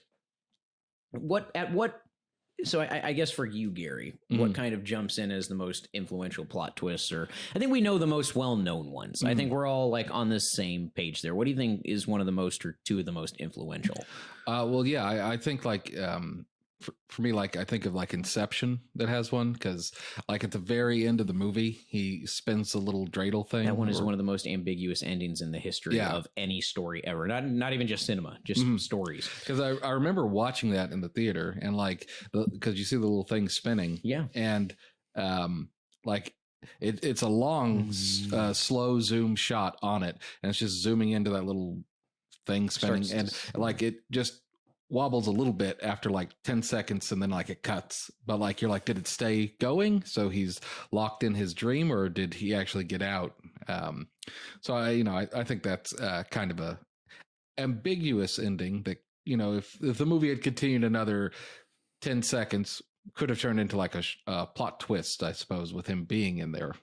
so I guess for you, Gary, what kind of jumps in as the most influential plot twists? Or I think we know the most well-known ones. I think we're all like on the same page there. What do you think is one of the most, or two of the most influential? Well, yeah, I think like for me, like I think of like Inception that has one, because like at the very end of the movie, he spins the little dreidel thing. That one is one of the most ambiguous endings in the history of any story ever. Not even just cinema, just stories. Because I remember watching that in the theater, and like because you see the little thing spinning, and like it's a long slow zoom shot on it, and it's just zooming into that little thing spinning, and like it just wobbles a little bit after like 10 seconds, and then like it cuts, but like you're like, did it stay going? So he's locked in his dream, or did he actually get out? So I think that's kind of a ambiguous ending that, if the movie had continued another 10 seconds, could have turned into like a plot twist, I suppose, with him being in there.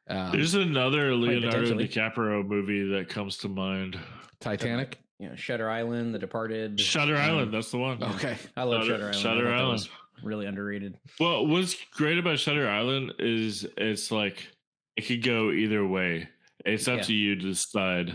There's another Leonardo DiCaprio movie that comes to mind. Titanic. Shutter Island, The Departed. Shutter Island, that's the one. Okay. I love Shutter Island. Shutter Island. Really underrated. Well, what's great about Shutter Island is it's like it could go either way. It's up to you to decide.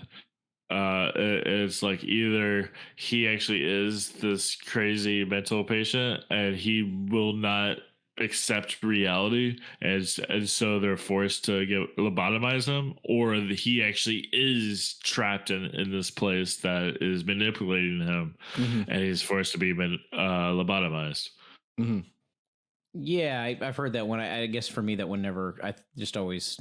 It's like either he actually is this crazy mental patient and he will not accept reality, and so they're forced to lobotomize him, or he actually is trapped in this place that is manipulating him, and he's forced to be lobotomized. Yeah, I've heard that one. I guess for me, that one never. I just always.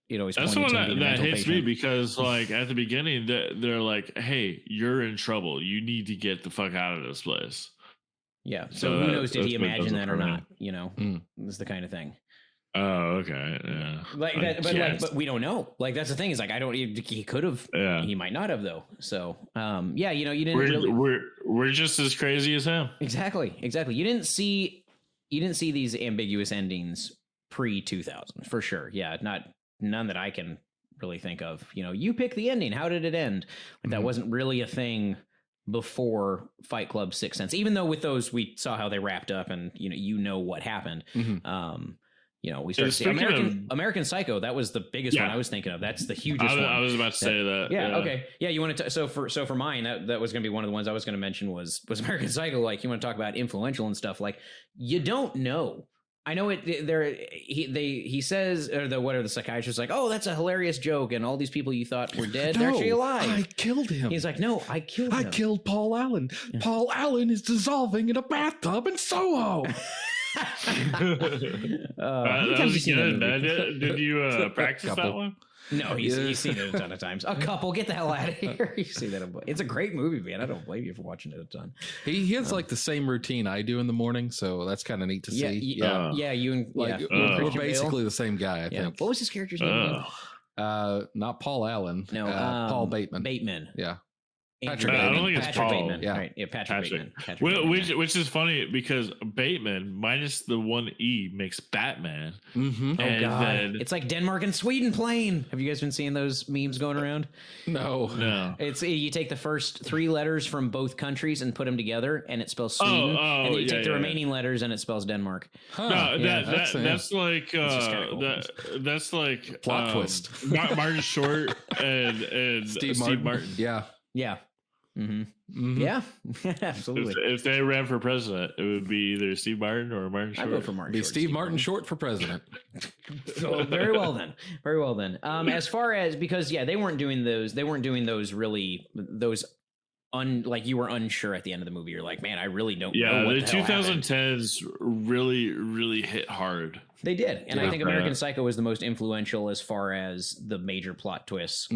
That's the one that hits me, because like at the beginning they're like, hey, you're in trouble, you need to get the fuck out of this place. Yeah. So who knows? Did he imagine that or not? Is the kind of thing. Oh, okay. Yeah. Like that, but we don't know. Like that's the thing, is like he could have. Yeah. He might not have though. So you didn't. We're just as crazy as him. Exactly. You didn't see these ambiguous endings pre-2000 for sure. Yeah. None that I can really think of. You pick the ending. How did it end? Like that wasn't really a thing before Fight Club, Sixth Sense, even though with those we saw how they wrapped up, and what happened. We started American Psycho. That was the biggest one I was thinking of. That's the hugest one. I was about to say that. Yeah. Okay. Yeah. You want to? So for mine, that was going to be one of the ones I was going to mention was American Psycho. Like, you want to talk about influential and stuff. Like, you don't know. I know it. There, he says, or the psychiatrist like, oh, that's a hilarious joke, and all these people you thought were dead, they're actually alive. I killed him. He's like, no, I killed him. I killed Paul Allen. Yeah. Paul Allen is dissolving in a bathtub in Soho. That was good. Did you practice that one? No, he's seen it a ton of times. A couple, get the hell out of here. You see that? It's a great movie, man. I don't blame you for watching it a ton. He has like the same routine I do in the morning, so that's kind of neat to see. You and we're basically the same guy. I think. What was his character's name? Not Paul Allen. No, Paul Bateman. Bateman. Yeah. Patrick Bateman. I don't think it's Paul. Bateman. Yeah. Right. Yeah, Patrick Bateman. Which is funny, because Bateman minus the one E makes Batman. Oh God! It's like Denmark and Sweden playing. Have you guys been seeing those memes going around? No. It's you take the first 3 letters from both countries and put them together, and it spells Sweden. And then you take the remaining letters, and it spells Denmark. No, that's like that's like plot twist. Martin Short and Steve Martin. Yeah. Yeah, absolutely. If they ran for president, it would be either Steve Martin or Martin Short. I'd vote for Martin Short. Steve Martin Short for president. So, very well then. As far as, because they weren't doing those really like you were unsure at the end of the movie. You're like, man, I really don't know what the 2010s really, really hit hard They did. And I think American Psycho was the most influential as far as the major plot twists,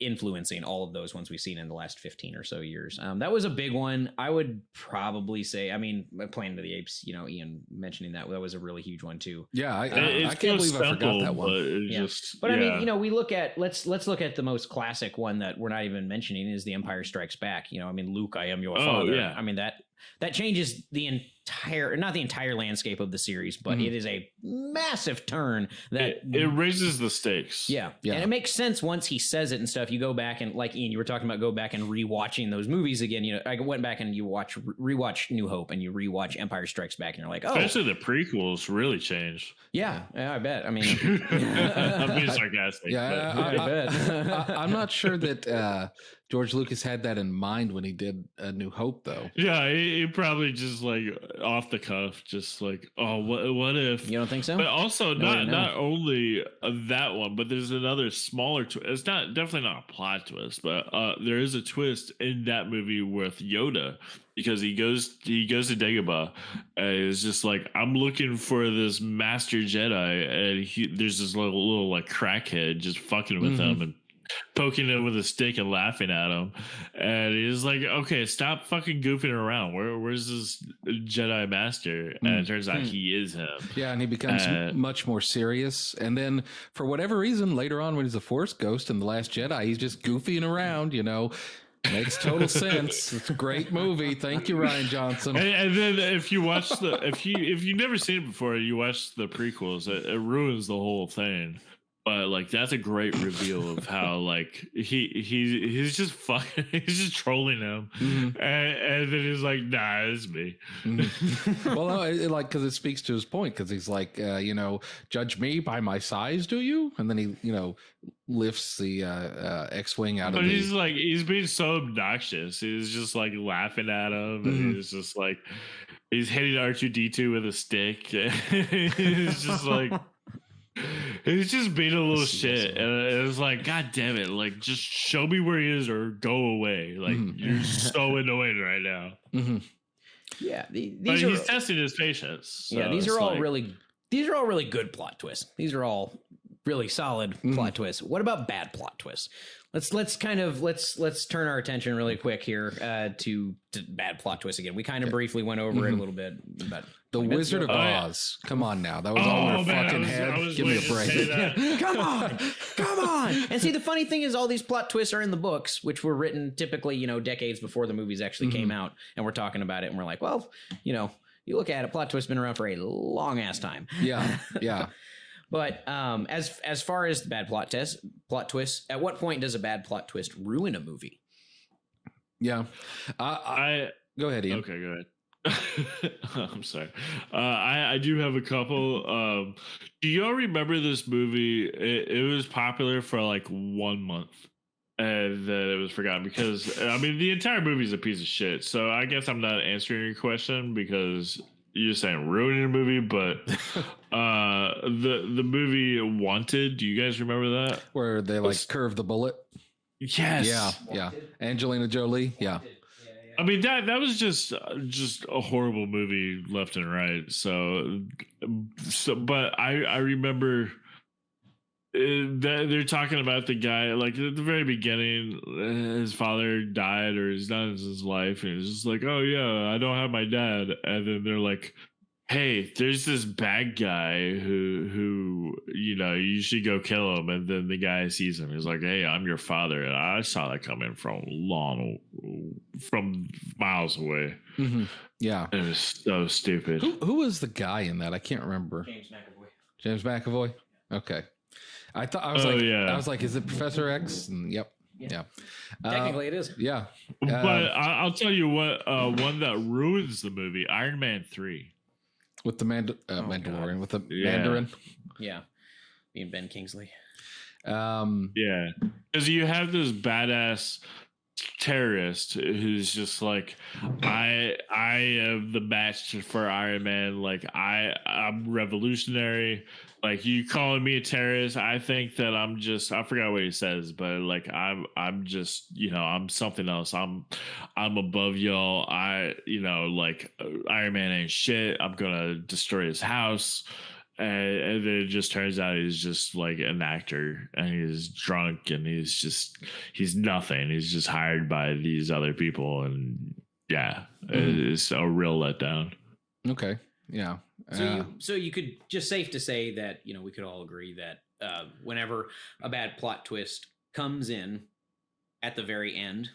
influencing all of those ones we've seen in the last 15 or so years. That was a big one. I would probably say, I mean, Planet of the Apes, Ian mentioning that was a really huge one too. Yeah, I can't believe I forgot that one. But I mean, we look at, let's look at the most classic one that we're not even mentioning is The Empire Strikes Back. I mean, Luke, I am your father. Yeah. I mean, that changes the entire, not the entire landscape of the series, but it is a massive turn that it raises the stakes. Yeah. And it makes sense once he says it and stuff. You go back and, like Ian, you were talking about, go back and rewatching those movies again. I went back and you rewatch New Hope and you rewatch Empire Strikes Back and you're like, oh, especially the prequels really changed. Yeah, I bet. I mean, I'm being sarcastic. Yeah, I bet. I'm not sure that George Lucas had that in mind when he did A New Hope, though. Yeah, he probably just like off the cuff, just like, oh, what if? You don't think so? But also not only that one, but there's another smaller twist. It's definitely not a plot twist, but there is a twist in that movie with Yoda, because he goes to Dagobah and is just like, I'm looking for this master Jedi, and there's this little like crackhead just fucking with him and poking him with a stick and laughing at him, and he's like, okay, stop fucking goofing around. Where's this Jedi master? And it turns out he is him. Yeah, and he becomes much more serious, and then for whatever reason later on when he's a Force ghost in The Last Jedi, he's just goofing around. Makes total sense. It's a great movie. Thank you, Rian Johnson. And then if you watch if you've never seen it before, you watch the prequels, it ruins the whole thing. But like, that's a great reveal of how like he's just fucking, he's just trolling him, and then he's like, nah, it's me. Well, no, because it speaks to his point, because he's like, judge me by my size, do you? And then he lifts the X-wing out of. But he's being so obnoxious. He's just like laughing at him, and he's just like, he's hitting R2-D2 with a stick. He's just like. He's just being a little shit, and it's like, God damn it! Like, just show me where he is, or go away. Like, you're so annoying right now. Yeah, but he's testing his patience. So yeah, these are all really good plot twists. These are all really solid plot twists. What about bad plot twists? Let's turn our attention really quick here to bad plot twists again. We kind of briefly went over it a little bit, but The Wizard of Oz. Come on now, that was all in her fucking head. Give me a break. Come on. And see, the funny thing is, all these plot twists are in the books, which were written typically, decades before the movies actually came out, and we're talking about it, and we're like, well, you look at it, plot twist's been around for a long ass time. Yeah. But as far as bad plot twists, at what point does a bad plot twist ruin a movie? Yeah, go ahead, Ian. Okay, go ahead. I'm sorry. I do have a couple. Do y'all remember this movie? It was popular for like 1 month, and then it was forgotten because I mean the entire movie is a piece of shit. So I guess I'm not answering your question because you're saying ruining a movie, but the movie Wanted. Do you guys remember that? Where they like curve the bullet? Yes. Yeah. Angelina Jolie. Yeah. I mean that was just a horrible movie left and right. So but I remember that they're talking about the guy like at the very beginning, his father died or he's done his life, and it's just like, oh yeah, I don't have my dad, and then they're like, hey, there's this bad guy who you should go kill him, and then the guy sees him. He's like, hey, I'm your father, and I saw that coming from miles away. Yeah, it was so stupid. Who was the guy in that? I can't remember. James McAvoy. Okay, I thought I was like, is it Professor X? And yep. Yeah. Technically, it is. Yeah, but I'll tell you what. One that ruins the movie: Iron Man 3. With the Mandalorian, with the Mandarin. Yeah. Being Ben Kingsley. Yeah. Because you have this badass terrorist who's just like, I am the match for Iron Man. Like, I'm revolutionary. Like, you calling me a terrorist, I think that I'm just, I forgot what he says, but like, I'm just, I'm something else. I'm above y'all. Like Iron Man ain't shit. I'm going to destroy his house. and then it just turns out he's just like an actor, and he's drunk, and he's nothing. He's just hired by these other people, and it's a real letdown. Okay. Yeah. So you could just safe to say that, we could all agree that whenever a bad plot twist comes in at the very end,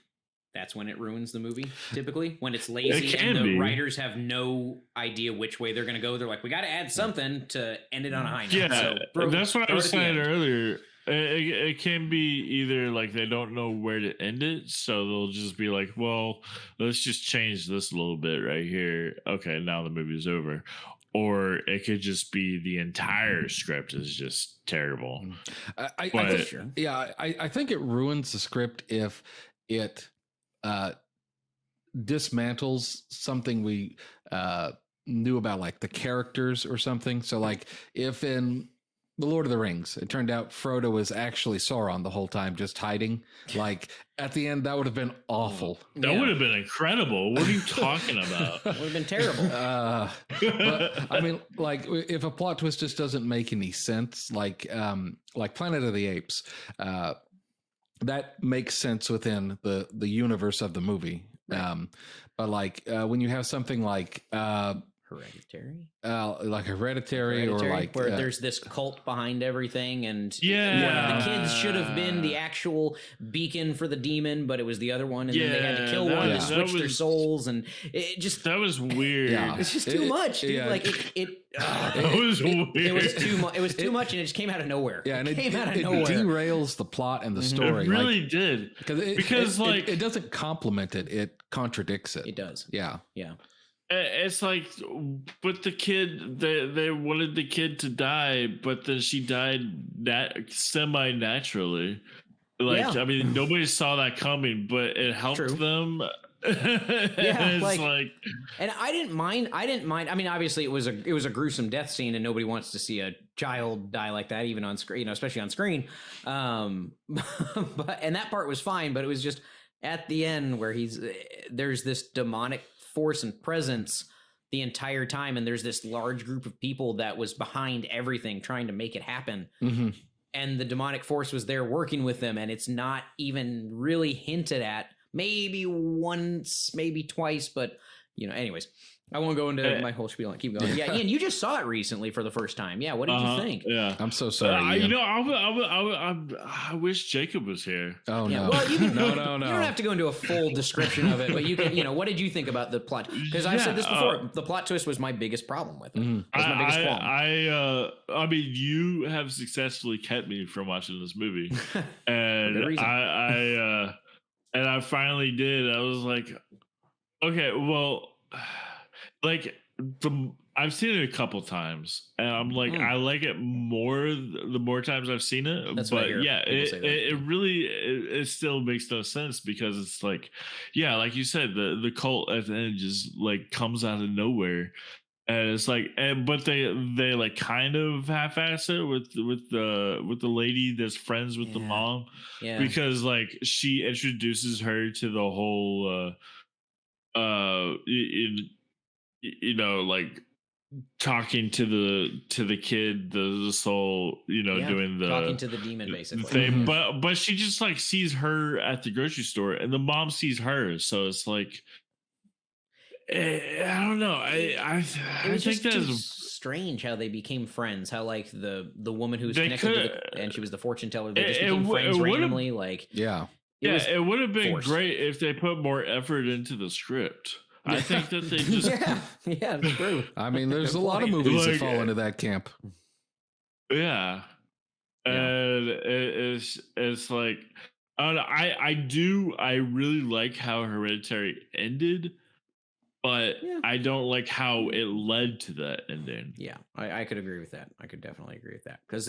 that's when it ruins the movie. Typically, when it's lazy and the writers have no idea which way they're going to go, they're like, "We got to add something to end it on a high note." Yeah, so that's what I was saying earlier. It can be either like they don't know where to end it, so they'll just be like, "Well, let's just change this a little bit right here." Okay, now the movie's over. Or it could just be the entire script is just terrible. I think it ruins the script if it dismantles something we knew about, like the characters or something. So like if in The Lord of the Rings, it turned out Frodo was actually Sauron the whole time, just hiding. Like at the end, that would have been awful. That would have been incredible. What are you talking about? Would have been terrible. But I mean, like if a plot twist just doesn't make any sense, like Planet of the Apes, that makes sense within the universe of the movie. Right. But like when you have something like Hereditary, like Hereditary, or like where there's this cult behind everything, and one of the kids should have been the actual beacon for the demem, but it was the other one, and then they had to kill one to switch their souls, and it just that was weird. It's just too much, dude. Like it was weird. It was too much. It was too much, and it just came out of nowhere. Yeah, and it came out of it nowhere. Derails the plot and the story. It really did, because it doesn't complement it; it contradicts it. It does. Yeah. It's like, but the kid, they wanted the kid to die, but then she died semi-naturally. Like, I mean, nobody saw that coming, but it helped them. Like, and I didn't mind. I mean, obviously, it was a gruesome death scene, and nobody wants to see a child die like that, even on screen, especially on screen. But and that part was fine, but it was just at the end where there's this demonic force and presence the entire time, and there's this large group of people that was behind everything trying to make it happen, and the demonic force was there working with them, and it's not even really hinted at. Maybe once, maybe twice, but anyways, I won't go into my whole spiel and keep going. Yeah, Ian, you just saw it recently for the first time. Yeah, what did you think? Yeah, I'm so sorry. I wish Jacob was here. Oh no! Well, you can, no. You don't have to go into a full description of it, but you can. What did you think about the plot? Because I've said this before. The plot twist was my biggest problem with it. It was my biggest qualm. I mean, you have successfully kept me from watching this movie, and I finally did. I was like, okay, well. Like I've seen it a couple times, and I'm like, I like it more the more times I've seen it. That's but it really still makes no sense, because it's like, like you said, the cult at the end just like comes out of nowhere, and it's like, but they like kind of half-ass it with the lady that's friends with the mom, because like she introduces her to the whole like talking to the kid, the soul, doing the talking to the demon basically thing. But she just like sees her at the grocery store, and the mom sees her, so it's like, I don't know. I think that's strange how they became friends. How like the woman who was connected and she was the fortune teller. They just became friends randomly. Like it would have been great if they put more effort into the script. I think that they just that's true. I mean, there's a lot of movies that fall into that camp. Yeah, and it's like, I really like how Hereditary ended, but I don't like how it led to that ending. Yeah, I could agree with that. I could definitely agree with that, because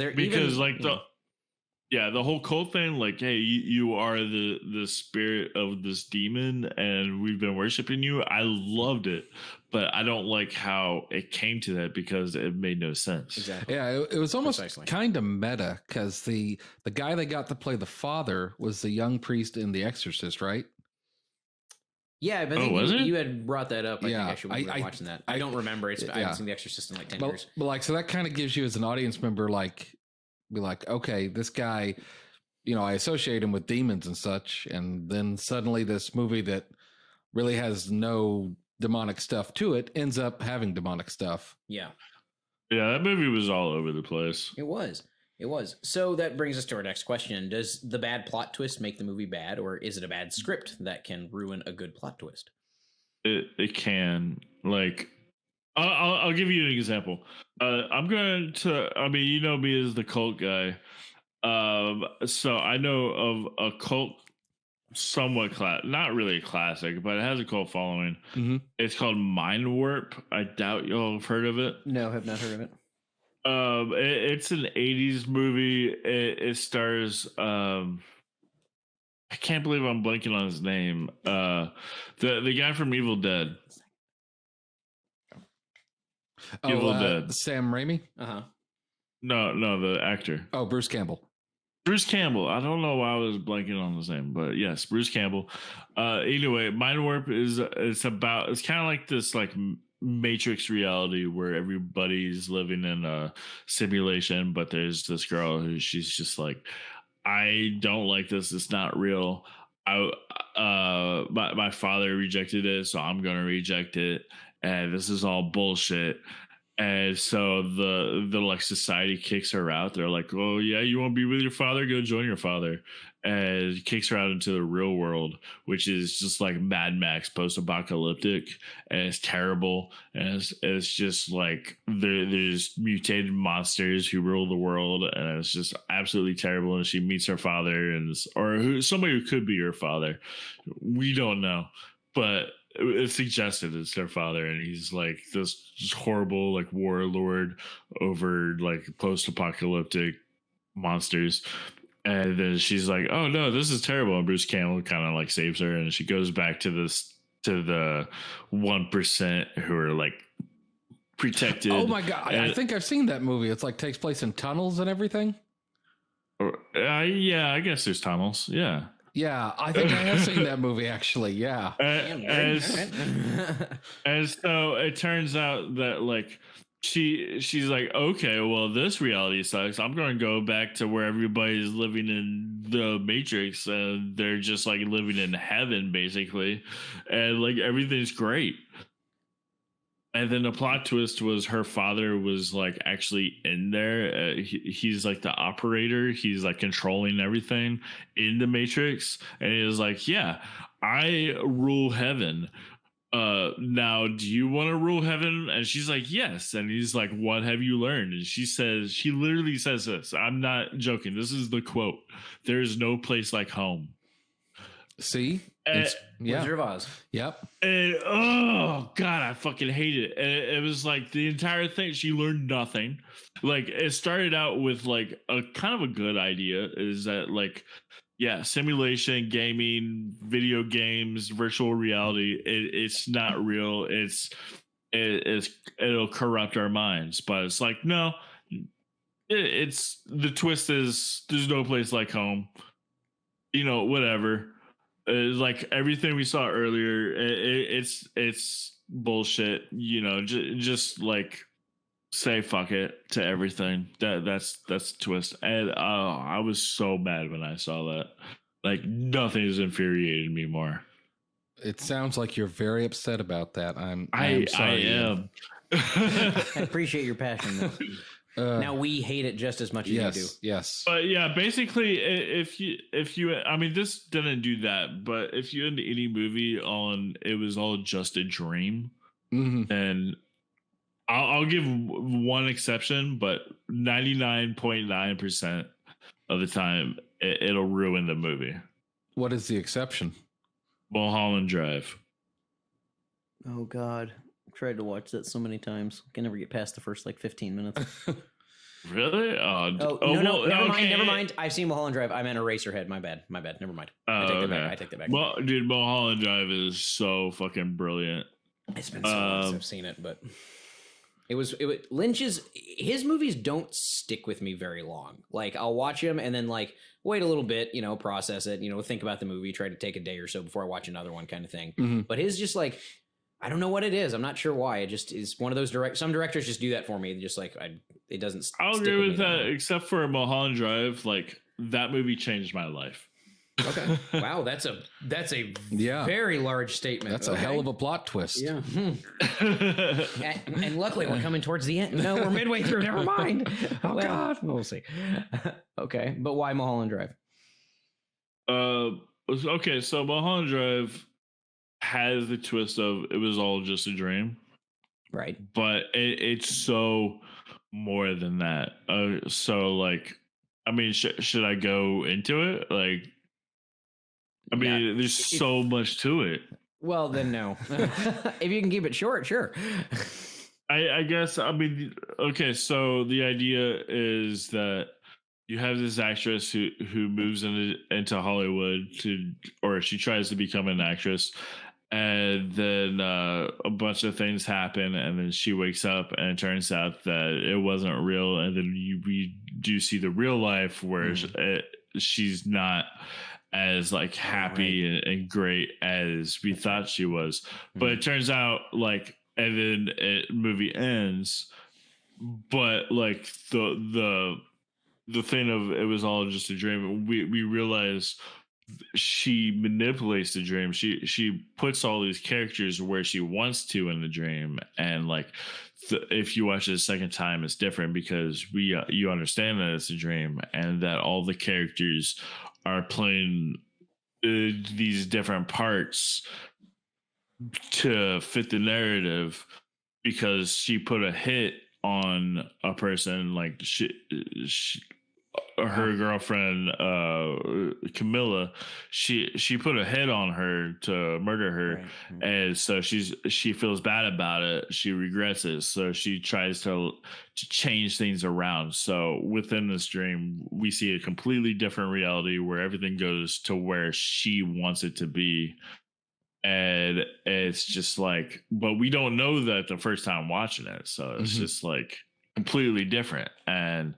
the whole cult thing, like, hey, you are the spirit of this demon, and we've been worshiping you. I loved it, but I don't like how it came to that, because it made no sense. Exactly. Yeah, it was almost kind of meta, because the guy they got to play the father was the young priest in The Exorcist, right? Yeah, but you had brought that up. I think actually when we were watching that. I don't remember. I haven't seen The Exorcist in like 10 years. But like, so that kind of gives you as an audience member, like, be like, okay, this guy, you know, I associate him with demons and such, and then suddenly this movie that really has no demonic stuff to it ends up having demonic stuff. Yeah. Yeah, that movie was all over the place. It was. So that brings us to our next question. Does the bad plot twist make the movie bad, or is it a bad script that can ruin a good plot twist? It can. Like, I'll give you an example. I'm going to, I mean, you know me as the cult guy. So I know of a cult, somewhat not really a classic, but it has a cult following. Mm-hmm. It's called Mind Warp. I doubt y'all have heard of it. No, have not heard of it. It's an 80s movie. It stars I can't believe I'm blanking on his name. The guy from Evil Dead. Evil Dead. Sam Raimi? Uh-huh. No, the actor. Oh, Bruce Campbell. Bruce Campbell. I don't know why I was blanking on his name, but yes, Bruce Campbell. Anyway, Mind Warp it's kind of like this like Matrix reality where everybody's living in a simulation, but there's this girl who she's just like, I don't like this. It's not real. My father rejected it, so I'm gonna reject it, and this is all bullshit. And so the like society kicks her out. They're like, oh yeah, you want to be with your father? Go join your father. And kicks her out into the real world, which is just like Mad Max post-apocalyptic, and it's terrible. And it's just like there's mutated monsters who rule the world, and it's just absolutely terrible. And she meets her father, or somebody who could be her father. We don't know, but it's suggested it's their father, and he's like this just horrible like warlord over like post-apocalyptic monsters. And then she's like, oh no, this is terrible. And Bruce Campbell kind of like saves her, and she goes back to the 1% who are like protected. Oh my god, I think I've seen that movie. It's like takes place in tunnels and everything. Yeah, I guess there's tunnels. Yeah. Yeah, I think I have seen that movie actually. Yeah. And so it turns out that like she's like, okay, well, this reality sucks. I'm going to go back to where everybody's living in the Matrix, and they're just like living in heaven basically, and like everything's great. And then the plot twist was her father was like actually in there. He's like the operator. He's like controlling everything in the Matrix. And he was like, yeah, I rule heaven. Now, do you want to rule heaven? And she's like, yes. And he's like, what have you learned? And she literally says this. I'm not joking. This is the quote. There is no place like home. See? Wizard of Oz. Yep. And, oh god, I fucking hate it. And it was like the entire thing. She learned nothing. Like it started out with like a kind of a good idea. Is that like, yeah, simulation, gaming, video games, virtual reality. It's not real. It'll corrupt our minds. But it's like no. It's the twist is there's no place like home. You know, whatever. Like everything we saw earlier, it's bullshit. You know, just like say fuck it to everything. That's the twist. And I was so mad when I saw that. Like nothing has infuriated me more. It sounds like you're very upset about that. I am sorry. I am. I appreciate your passion though. Now we hate it just as much as you do. Yes. But yeah, basically, if you, I mean, this didn't do that. But if you into any movie on it was all just a dream, then I'll give one exception. But 99.9% of the time, it'll ruin the movie. What is the exception? Mulholland Drive. Oh God. Tried to watch that so many times. Can never get past the first like 15 minutes. Really? No, never mind. I've seen Mulholland Drive. I meant Eraserhead. My bad. Never mind. I take that back. Well, dude, Mulholland Drive is so fucking brilliant. It's been so long since I've seen it, but Lynch's his movies don't stick with me very long. Like I'll watch them and then like wait a little bit, process it, think about the movie, try to take a day or so before I watch another one kind of thing. Mm-hmm. But his just like, I don't know what it is. I'm not sure why. It just is one of those some directors just do that for me. Just like it doesn't. I'll stick agree with with me that, except for Mulholland Drive. Like that movie changed my life. Okay. Wow, that's a very large statement. That's a hell of a plot twist. Yeah. and luckily we're coming towards the end. No, we're midway through. Never mind. Oh God, we'll see. Okay, but why Mulholland Drive? Okay, so Mulholland Drive has the twist of it was all just a dream, right? But it's so more than that. So like, I mean, should I go into it? Like, I mean, there's so much to it. Well, then no. If you can keep it short, sure. I guess, I mean, okay, so the idea is that you have this actress who moves into Hollywood or she tries to become an actress, and then a bunch of things happen, and then she wakes up, and it turns out that it wasn't real, and then we do see the real life where she's not as like happy and great as we thought she was. But it turns out like, and then movie ends, but like the thing of it was all just a dream. We realize she manipulates the dream. She puts all these characters where she wants to in the dream, and like if you watch it a second time, it's different because you understand that it's a dream and that all the characters are playing these different parts to fit the narrative, because she put a hit on a person, like her girlfriend Camilla, she put a hit on her to murder her, right. And so she feels bad about it, she regrets it, so she tries to change things around. So within this dream we see a completely different reality where everything goes to where she wants it to be, and it's just like, but we don't know that the first time watching it, so it's just like completely different. And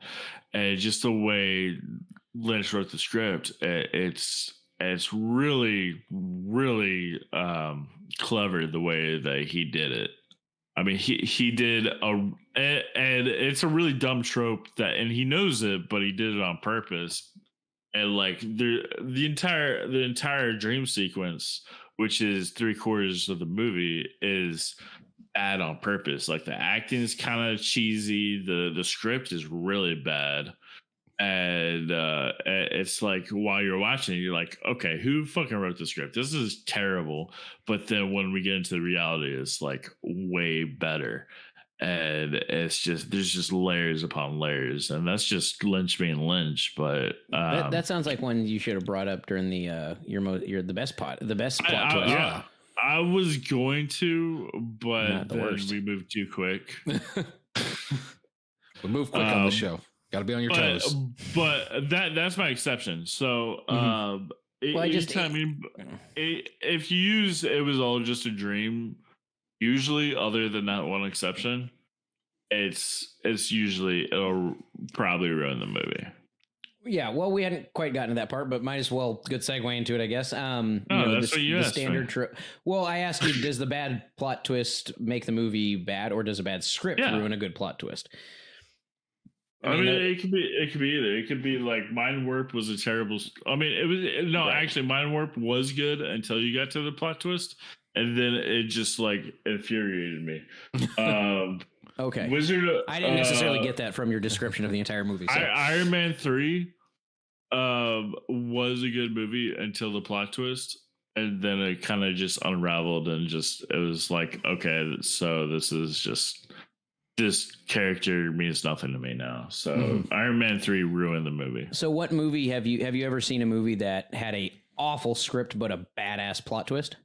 just the way Lynch wrote the script, it's really clever the way that he did it. I mean, he did and it's a really dumb trope that, and he knows it, but he did it on purpose. And like the entire dream sequence, which is 3/4 of the movie, is bad on purpose. Like the acting is kind of cheesy, the script is really bad, and it's like while you're watching it, you're like, okay, who fucking wrote the script? This is terrible. But then when we get into the reality, it's like way better, and it's just there's just layers upon layers, and that's just Lynch being Lynch. But that sounds like one you should have brought up during the the best plot twist. Yeah. I was going to, but then we moved too quick. We move quick on the show. Got to be on your toes. But that's my exception. So, if you use it was all just a dream, usually, other than that one exception, it's usually it'll probably ruin the movie. Yeah, well, we hadn't quite gotten to that part, but might as well good segue into it, I guess. That's what you asked. Well, I asked you, does the bad plot twist make the movie bad, or does a bad script ruin a good plot twist? I mean, it could be either. It could be like Mind Warp was a terrible. I mean, actually, Mind Warp was good until you got to the plot twist, and then it just like infuriated me. Okay. Wizard. I didn't necessarily get that from your description of the entire movie. So. Iron Man 3 was a good movie until the plot twist, and then it kind of just unraveled, and just it was like, okay, so this character means nothing to me now. So Iron Man 3 ruined the movie. So what movie have you ever seen a movie that had a awful script but a badass plot twist?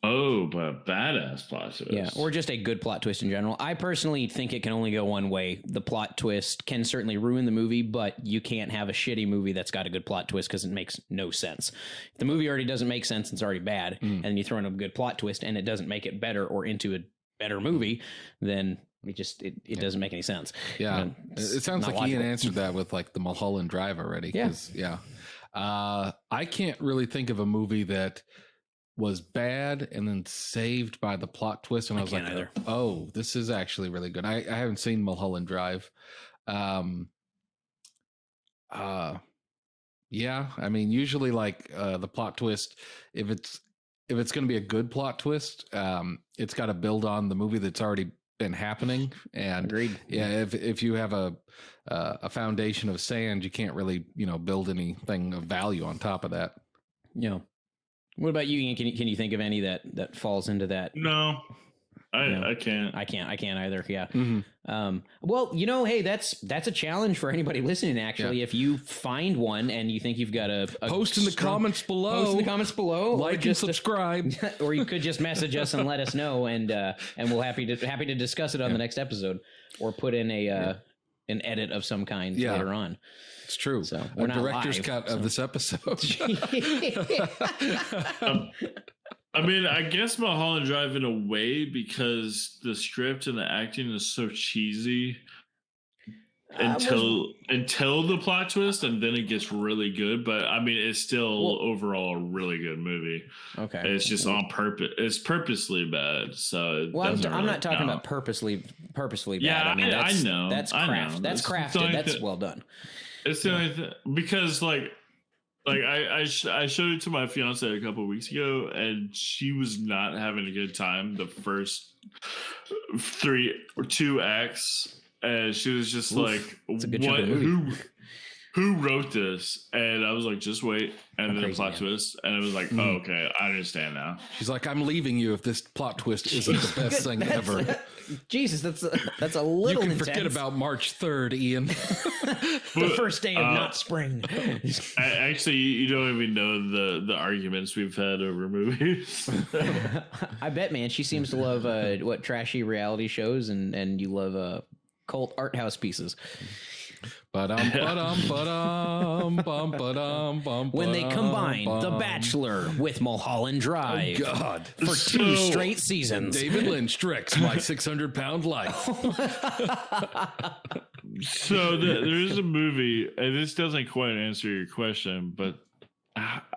Oh, but a badass plot twist. Yeah, or just a good plot twist in general. I personally think it can only go one way. The plot twist can certainly ruin the movie, but you can't have a shitty movie that's got a good plot twist because it makes no sense. If the movie already doesn't make sense, it's already bad, and you throw in a good plot twist and it doesn't make it better or into a better movie, then It doesn't make any sense. Yeah. It's It sounds not like Ian logical. answered that with like the Mulholland Drive already. Yeah. Yeah. I can't really think of a movie that was bad and then saved by the plot twist. And I was like, can't either. oh, this is actually really good. I haven't seen Mulholland Drive. Yeah, I mean, usually like the plot twist, if it's going to be a good plot twist, it's got to build on the movie that's already been happening. And Agreed. yeah, if you have a foundation of sand, you can't really build anything of value on top of that. Yeah. What about you, Ian? Can you think of any that falls into that? No, I can't. I can't either. Yeah. Mm-hmm. Well, hey, that's a challenge for anybody listening. Actually, Yeah. if you find one and you think you've got a Post in the comments below. post in the comments below, Like and subscribe. or you could just message us and let us know, and we'll happy to discuss it on the next episode, or put in an edit of some kind later on. It's true. So a we're not director's live, cut so. of this episode. I mean, I guess Mulholland Drive in a way, because the script and the acting is so cheesy until the plot twist, and then it gets really good. But I mean, it's still overall a really good movie. Okay, It's just on purpose. It's purposely bad. So it Well, doesn't I'm really not talking count. about purposely bad. Yeah, I mean, I know. That's I craft. know. That's It's the crafted. only That's thing- well done. It's the only thing, because I showed it to my fiance a couple of weeks ago, and she was not having a good time the first 2 acts, and she was just like, that's a good chunk "What? of the movie." Who wrote this?" And I was like, "Just wait." And then Crazy, the plot man. twist, and it was like, "Oh, okay, I understand now." She's like, I'm leaving you if this plot twist isn't the best thing ever. Jesus, that's a You little can intense. forget about March 3rd, Ian. the first day of not spring. Actually, you don't even know the arguments we've had over movies. I bet, man. She seems to love trashy reality shows, and you love cult art house pieces. When they combine The Bachelor with Mulholland Drive God. for 2 straight seasons. David Lynch directs My 600-Pound Life. So there's a movie, and this doesn't quite answer your question, but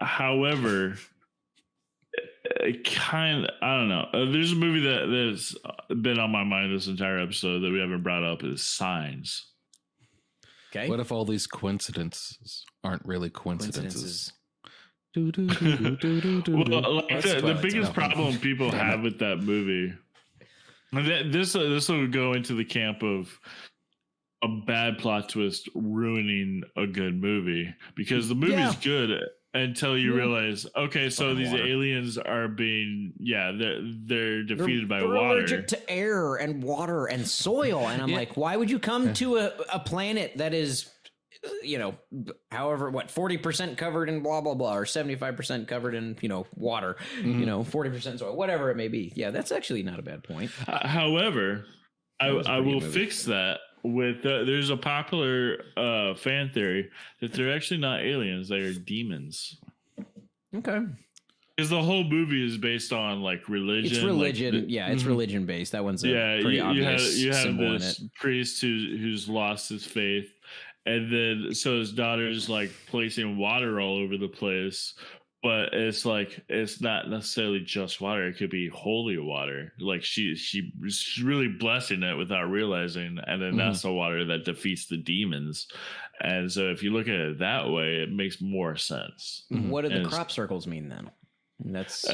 however, it kind of, I don't know. There's a movie that's been on my mind this entire episode that we haven't brought up, is Signs. Okay. What if all these coincidences aren't really coincidences? Well, like the Twilight biggest Zone. problem people have with that movie, and this will go into the camp of a bad plot twist ruining a good movie, because the movie's good until you realize, okay, so these aliens are being, they're defeated by they're water. allergic to air and water and soil, and I'm like, why would you come to a planet that is, however, 40% covered in blah blah blah, or 75% covered in water, 40% soil, whatever it may be. Yeah, that's actually not a bad point. However, I was a pretty will good movie. fix that with there's a popular fan theory that they're actually not aliens; they are demons. Okay, Because the whole movie is based on like religion. it's religion. It's religion based. That one's a pretty obvious you have symbol in this it. priest who's lost his faith, and then so his daughter's like placing water all over the place. But it's like, it's not necessarily just water. It could be holy water. Like she's really blessing it without realizing. And then that's the water that defeats the demons. And so if you look at it that way, it makes more sense. What do the And crop circles mean then? That's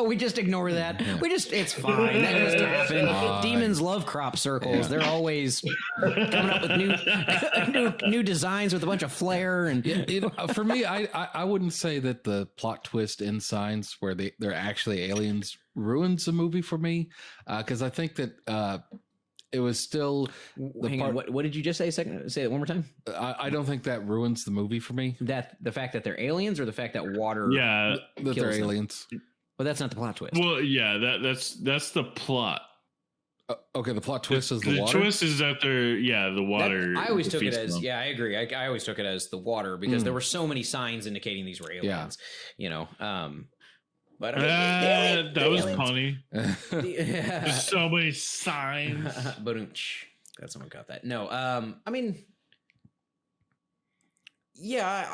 we just ignore that. It's fine. That just happened. Demons love crop circles. They're always coming up with new designs with a bunch of flair and For me, I wouldn't say that the plot twist in Signs, where they're actually aliens, ruins the movie for me, because I think that it was still hang on. What did you just say? Say it one more time. I don't think that ruins the movie for me. That the fact that they're aliens, or the fact that water. yeah. That they're Kills them. aliens. But that's not the plot twist. Well, yeah, that's the plot. Okay, the plot twist is the The water. twist is that the water. I always took it defeats as them. I agree. I always took it as the water, because there were so many signs indicating these were aliens. But I mean, that was funny. Yeah. There's so many signs. Glad someone got that. No, I mean, yeah,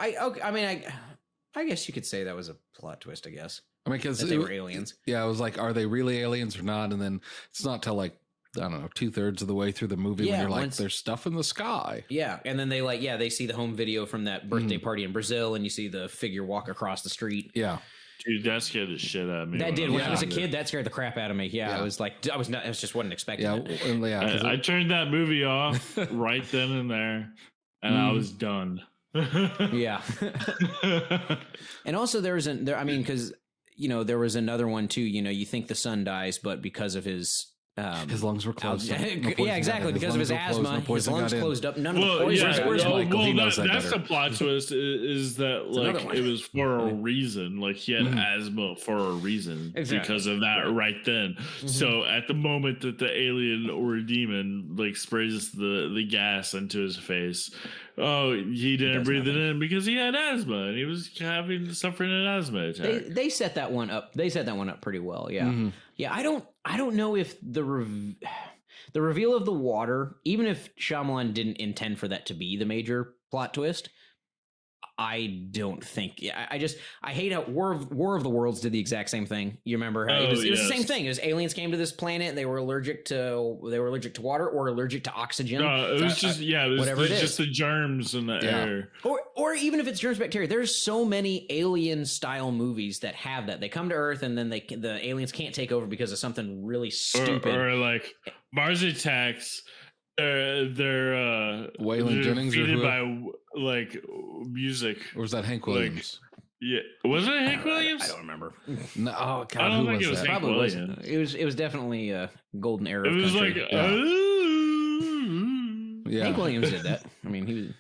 I guess you could say that was a plot twist. I guess. I mean, because they were aliens. Yeah, I was like, are they really aliens or not? And then it's not till like, I don't know, 2/3 of the way through the movie when you're like, there's stuff in the sky. Yeah, and then they see the home video from that birthday party in Brazil, and you see the figure walk across the street. Yeah. Dude, that scared the shit out of me. That did. When I was a kid, that scared the crap out of me. Yeah, I was like, I just wasn't expecting it. I turned that movie off right then and there, and I was done. Yeah. And also there was because there was another one too. You think the son dies, but because of his lungs were closed. Yeah, exactly. Because of his asthma, his lungs closed up. None of the poison. That's the plot twist. Is that like it was for a reason? Like he had asthma for a reason because of that right then. So at the moment that the alien or demon like sprays the gas into his face, he didn't breathe it in because he had asthma and he was suffering an asthma attack. They set that one up. They set that one up pretty well. Yeah. Yeah, I don't know if the reveal of the water, even if Shyamalan didn't intend for that to be the major plot twist, I don't think. I hate how War of the Worlds did the exact same thing. You remember how it was the same thing. It was aliens came to this planet and they were allergic to water or allergic to oxygen. No, it was just just the germs in the air. Or even if it's germs, bacteria. There's so many alien style movies that have that. They come to Earth and then the aliens can't take over because of something really stupid. Or like Mars Attacks. They're Waylon Jennings defeated by like music. Or was that Hank Williams? Yeah, was it Hank Williams? I don't remember. No, God, I don't think it was Hank Williams. It was definitely a golden era. It was country. like, Hank Williams did that. I mean, he was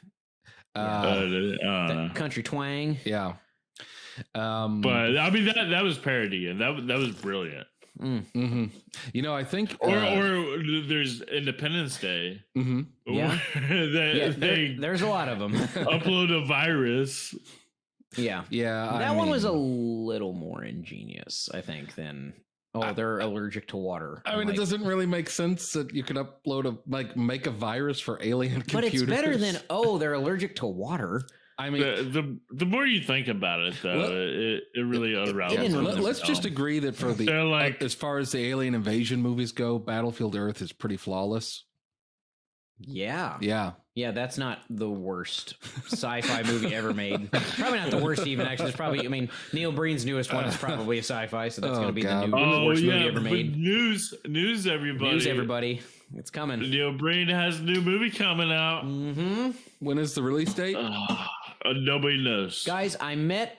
that country twang. Yeah. But I mean that was parody and that was brilliant. I think or there's Independence Day. Yeah, there's a lot of them. Upload a virus. Yeah. That one was a little more ingenious, I think, than they're allergic to water. I mean, it doesn't really make sense that you could upload make a virus for alien computers. But it's better than they're allergic to water. I mean, the more you think about it, though, it really unravels. Let's just agree that for the as far as the alien invasion movies go, Battlefield Earth is pretty flawless. Yeah. That's not the worst sci-fi movie ever made. Probably not the worst even. Actually, it's probably. Neil Breen's newest one is probably a sci-fi, so that's going to be the worst movie ever made. News, everybody. It's coming. Neil Breen has a new movie coming out. When is the release date? Nobody knows. Guys, I met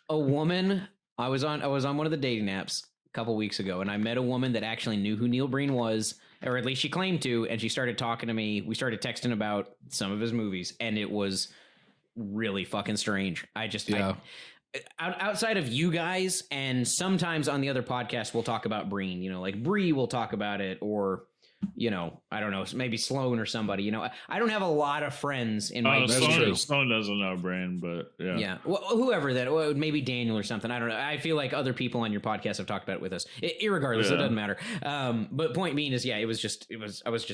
a woman. I was on one of the dating apps a couple weeks ago, and I met a woman that actually knew who Neil Breen was, or at least she claimed to, and she started talking to me. We started texting about some of his movies, and it was really fucking strange. Outside of you guys, and sometimes on the other podcast, we'll talk about Breen. Like Bree will talk about it, or I don't know, maybe Sloan or somebody. I don't have a lot of friends in my Sloan doesn't know Brand, but yeah. Well, whoever that, maybe Daniel or something. I don't know. I feel like other people on your podcast have talked about it with us. Irregardless, it doesn't matter. But point being is, I was just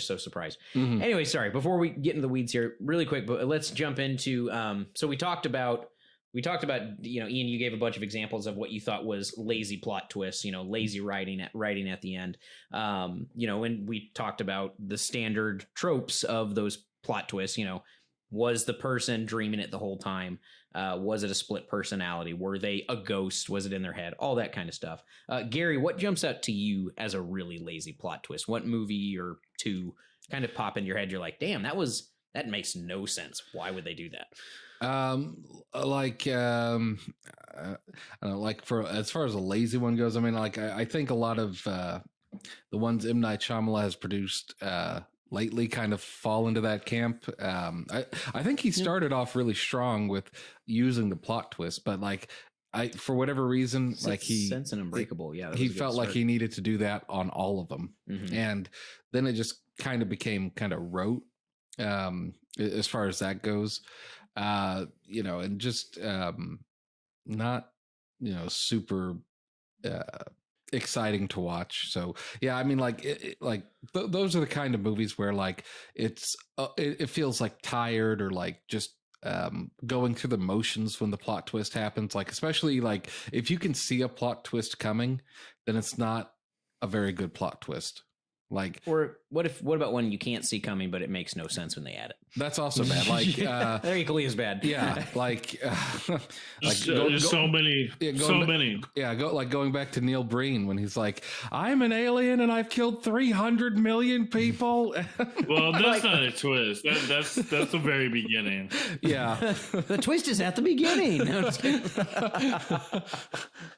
so surprised. Anyway, sorry. Before we get into the weeds here, really quick, but let's jump into. So we talked about. Ian, you gave a bunch of examples of what you thought was lazy plot twists, lazy writing at the end. When we talked about the standard tropes of those plot twists, was the person dreaming it the whole time? Was it a split personality? Were they a ghost? Was it in their head? All that kind of stuff. Gary, what jumps out to you as a really lazy plot twist? What movie or two kind of pop in your head? You're like, damn, that makes no sense. Why would they do that? I don't know, like for as far as a lazy one goes, I mean, like I think a lot of the ones M. Night Shyamalan has produced lately kind of fall into that camp. I think he started off really strong with using the plot twist, but for whatever reason, Sense and Unbreakable, he felt like he needed to do that on all of them, and then it just kind of became kind of rote as far as that goes. And just not super exciting to watch. So yeah, I mean, like those are the kind of movies where like it feels like tired or like just going through the motions when the plot twist happens. Like especially like if you can see a plot twist coming, then it's not a very good plot twist. Like, or what about one you can't see coming, but it makes no sense when they add it? That's also bad. Like they're equally as bad. Yeah, like there's so many. Yeah, going back to Neil Breen when he's like, "I'm an alien and I've killed 300 million people." Well, that's not a twist. That's the very beginning. Yeah, the twist is at the beginning. No,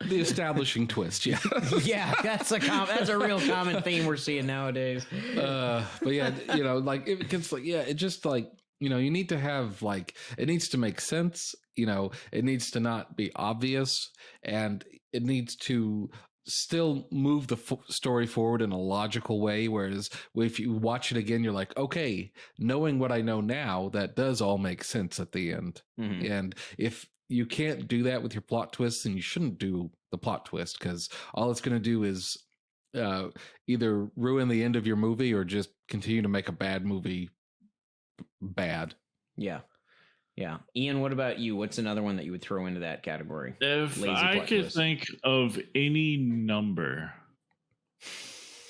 the establishing twist. Yeah, yeah, that's a real common theme we're seeing nowadays. But yeah, you know, like it gets like, yeah, it just like, you know, you need to have like, it needs to make sense, you know, it needs to not be obvious, and it needs to still move the story forward in a logical way. Whereas if you watch it again, you're like, okay, knowing what I know now, that does all make sense at the end. Mm-hmm. And if you can't do that with your plot twists, then you shouldn't do the plot twist, because all it's going to do is either ruin the end of your movie or just continue to make a bad movie bad. Yeah. Ian, what about you? What's another one that you would throw into that category? If I could think of any number,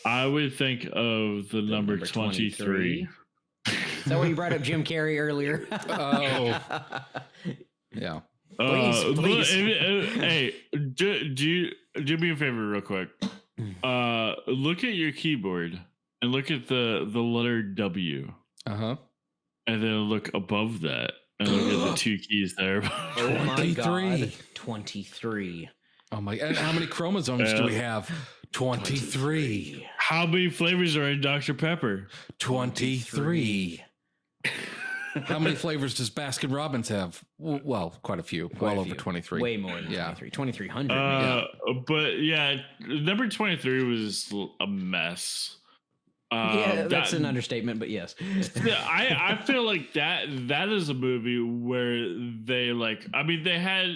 I would think of the number 23. Is that why you brought up Jim Carrey earlier? Oh, yeah. Please. Hey, do me a favor real quick. Look at your keyboard and look at the letter W. Uh-huh. And then look above that and look at the two keys there. Oh my God. 23. Oh my, and how many chromosomes do we have? 23. How many flavors are in Dr. Pepper? 23. How many flavors does Baskin Robbins have? Well, quite a few. Over 23. Way more than 23. 2,300. But yeah, number 23 was a mess. Yeah, that's an understatement, but yes. I feel like that is a movie where they they had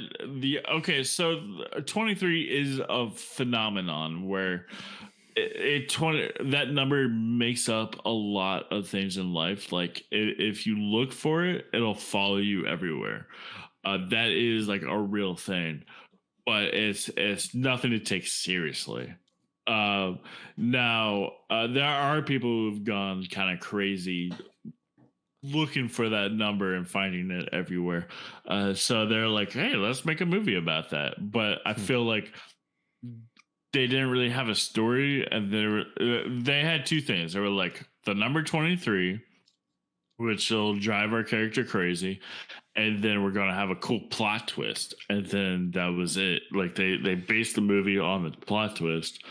so 23 is a phenomenon where that number makes up a lot of things in life. Like if you look for it, it'll follow you everywhere. That is like a real thing, but it's nothing to take seriously. Now there are people who've gone kind of crazy looking for that number and finding it everywhere. So they're like, hey, let's make a movie about that. But I feel like they didn't really have a story, and they had two things. They were like the number 23, which will drive our character crazy, and then we're gonna have a cool plot twist, and then that was it. Like they based the movie on the plot twist,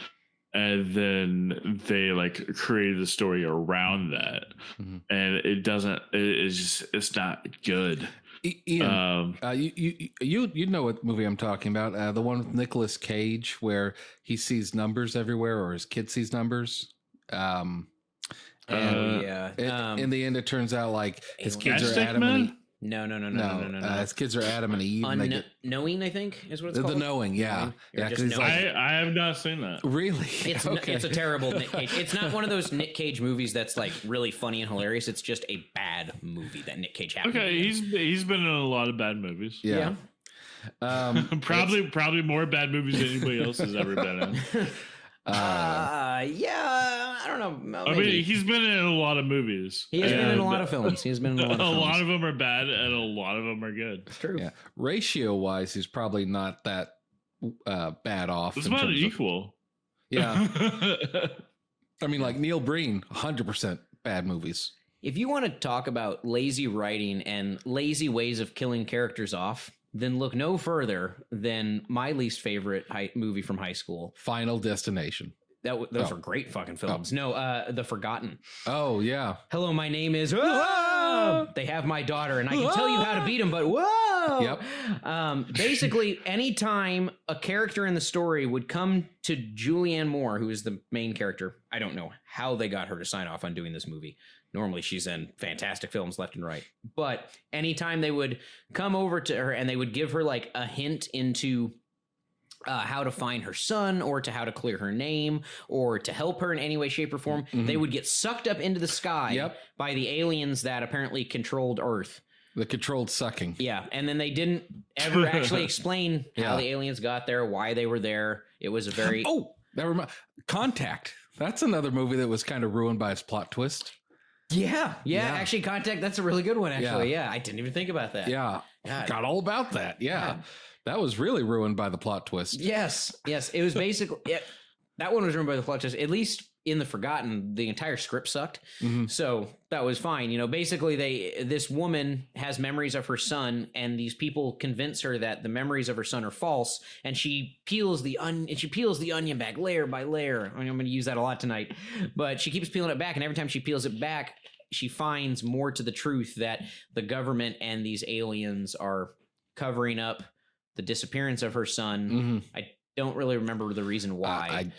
and then they like created the story around that. Mm-hmm. And it's not good. Ian, you know what movie I'm talking about? The one with Nicolas Cage where he sees numbers everywhere, or his kid sees numbers. In the end, it turns out like his kids are Adam and Eve. No. His kids are Adam and Eve. Knowing, I think, is what it's called. The Knowing, yeah. I have not seen that. Really? It's a terrible Nick Cage. It's not one of those Nick Cage movies that's like really funny and hilarious. It's just a bad movie that Nick Cage happened. Okay, he's been in a lot of bad movies. Yeah. Probably more bad movies than anybody else has ever been in. I don't know. Maybe. I mean, he's been in a lot of movies. He has been in a lot of films. He's been in a lot of films. A lot of them are bad, and a lot of them are good. It's true. Yeah. Ratio-wise, he's probably not that bad off. It's about equal. Yeah. I mean, like Neil Breen, 100% bad movies. If you want to talk about lazy writing and lazy ways of killing characters off, then look no further than my least favorite movie from high school, Final Destination. Those were great fucking films. No, The Forgotten. Oh, yeah. Hello, my name is... Whoa! They have my daughter, and I can tell you how to beat him, but whoa! Yep. Basically, anytime a character in the story would come to Julianne Moore, who is the main character, I don't know how they got her to sign off on doing this movie. Normally, she's in fantastic films left and right. But anytime they would come over to her and they would give her like a hint into how to find her son or to how to clear her name or to help her in any way, shape, or form, they would get sucked up into the sky by the aliens that apparently controlled Earth. The controlled sucking. Yeah, and then they didn't ever actually explain how the aliens got there, why they were there. It was a very... Contact. That's another movie that was kind of ruined by its plot twist. Yeah. Actually, Contact, that's a really good one, actually. Yeah, I didn't even think about that. Yeah, God. Got all about that. Yeah. That was really ruined by the plot twist. Yes. It was basically... that one was ruined by the plot twist. At least in The Forgotten, the entire script sucked. So that was fine. You know, basically this woman has memories of her son, and these people convince her that the memories of her son are false, and she peels the onion back layer by layer. I mean, I'm going to use that a lot tonight, but she keeps peeling it back, and every time she peels it back, she finds more to the truth that the government and these aliens are covering up the disappearance of her son. I don't really remember the reason why.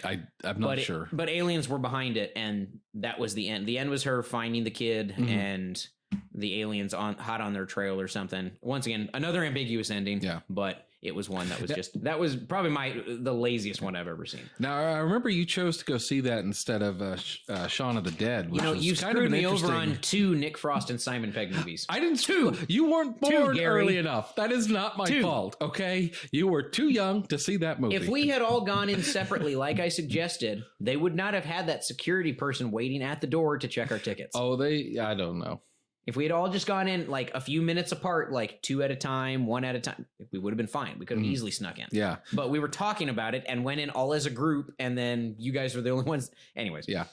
I'm not sure. But aliens were behind it, and that was the end. The end was her finding the kid and the aliens hot on their trail or something. Once again, another ambiguous ending. Yeah. But it was one that was that was probably the laziest one I've ever seen. Now, I remember you chose to go see that instead of Shaun of the Dead. You know, you screwed me over on 2 Nick Frost and Simon Pegg movies. I didn't. 2. You weren't born early enough. That is not my fault. Okay, you were too young to see that movie. If we had all gone in separately, like I suggested, they would not have had that security person waiting at the door to check our tickets. I don't know. If we had all just gone in like a few minutes apart, like 2 at a time, 1 at a time, we would have been fine. We could have easily snuck in. Yeah. But we were talking about it and went in all as a group, and then you guys were the only ones. Anyways. Yeah.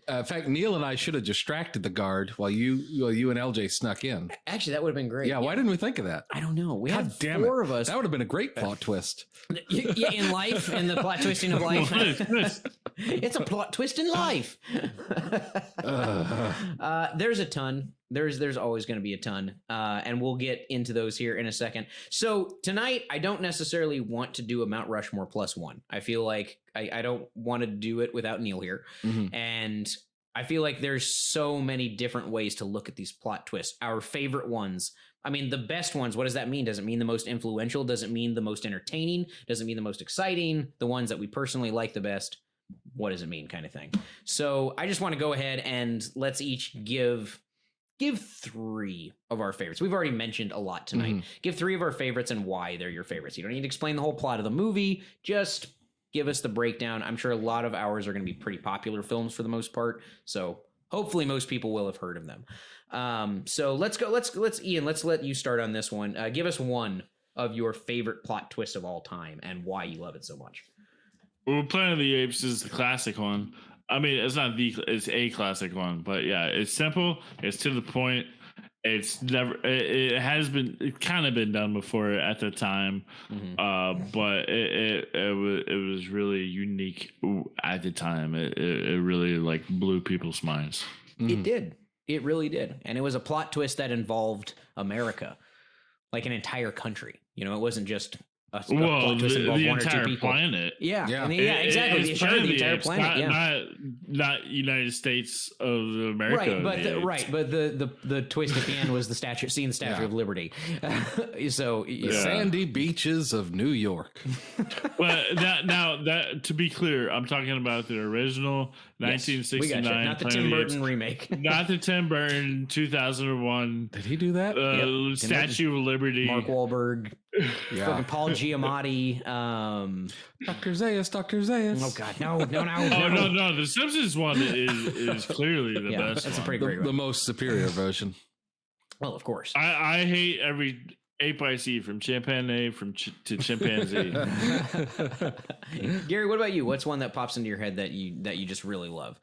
In fact, Neil and I should have distracted the guard while you and LJ snuck in. Actually, that would have been great. Yeah. Why didn't we think of that? I don't know. We had 4 of us. That would have been a great plot twist. Yeah, in life, in the plot twisting of life. It's a plot twist in life. There's a ton. There's always going to be a ton, and we'll get into those here in a second. So tonight, I don't necessarily want to do a Mount Rushmore +1. I feel like I don't want to do it without Neil here, and I feel like there's so many different ways to look at these plot twists. Our favorite ones. I mean, the best ones, what does that mean? Does it mean the most influential? Does it mean the most entertaining? Does it mean the most exciting? The ones that we personally like the best? What does it mean, kind of thing? So I just want to go ahead and let's each give 3 of our favorites. We've already mentioned a lot tonight. Give 3 of our favorites and why they're your favorites. You don't need to explain the whole plot of the movie. Just give us the breakdown. I'm sure a lot of ours are going to be pretty popular films for the most part. So hopefully most people will have heard of them. So let's go. Ian, let's let you start on this one. Give us one of your favorite plot twists of all time and why you love it so much. Well, Planet of the Apes is the classic one. I mean, it's a classic one, but yeah, it's simple. It's to the point. It's kind of been done before at the time, but it was really unique at the time. It really like blew people's minds. It did. It really did. And it was a plot twist that involved America, like an entire country. You know, it wasn't just the entire planet. Yeah, exactly. The entire planet. Not United States of America. Right, but the twist at the end was the statue of Liberty. So the sandy beaches of New York. Well, that to be clear, I'm talking about the original 1969, not the Tim Burton remake, not the Tim Burton 2001. Did he do that? Statue of Liberty. Mark Wahlberg. Fucking Paul Giamatti. Dr. Zayas. Oh God, no. No. The Simpsons one is clearly the best. That's a pretty great one. The most superior version. Well, of course. I hate every ape I see, from chimpanzee to chimpanzee. Gary, what about you? What's one that pops into your head that you just really love?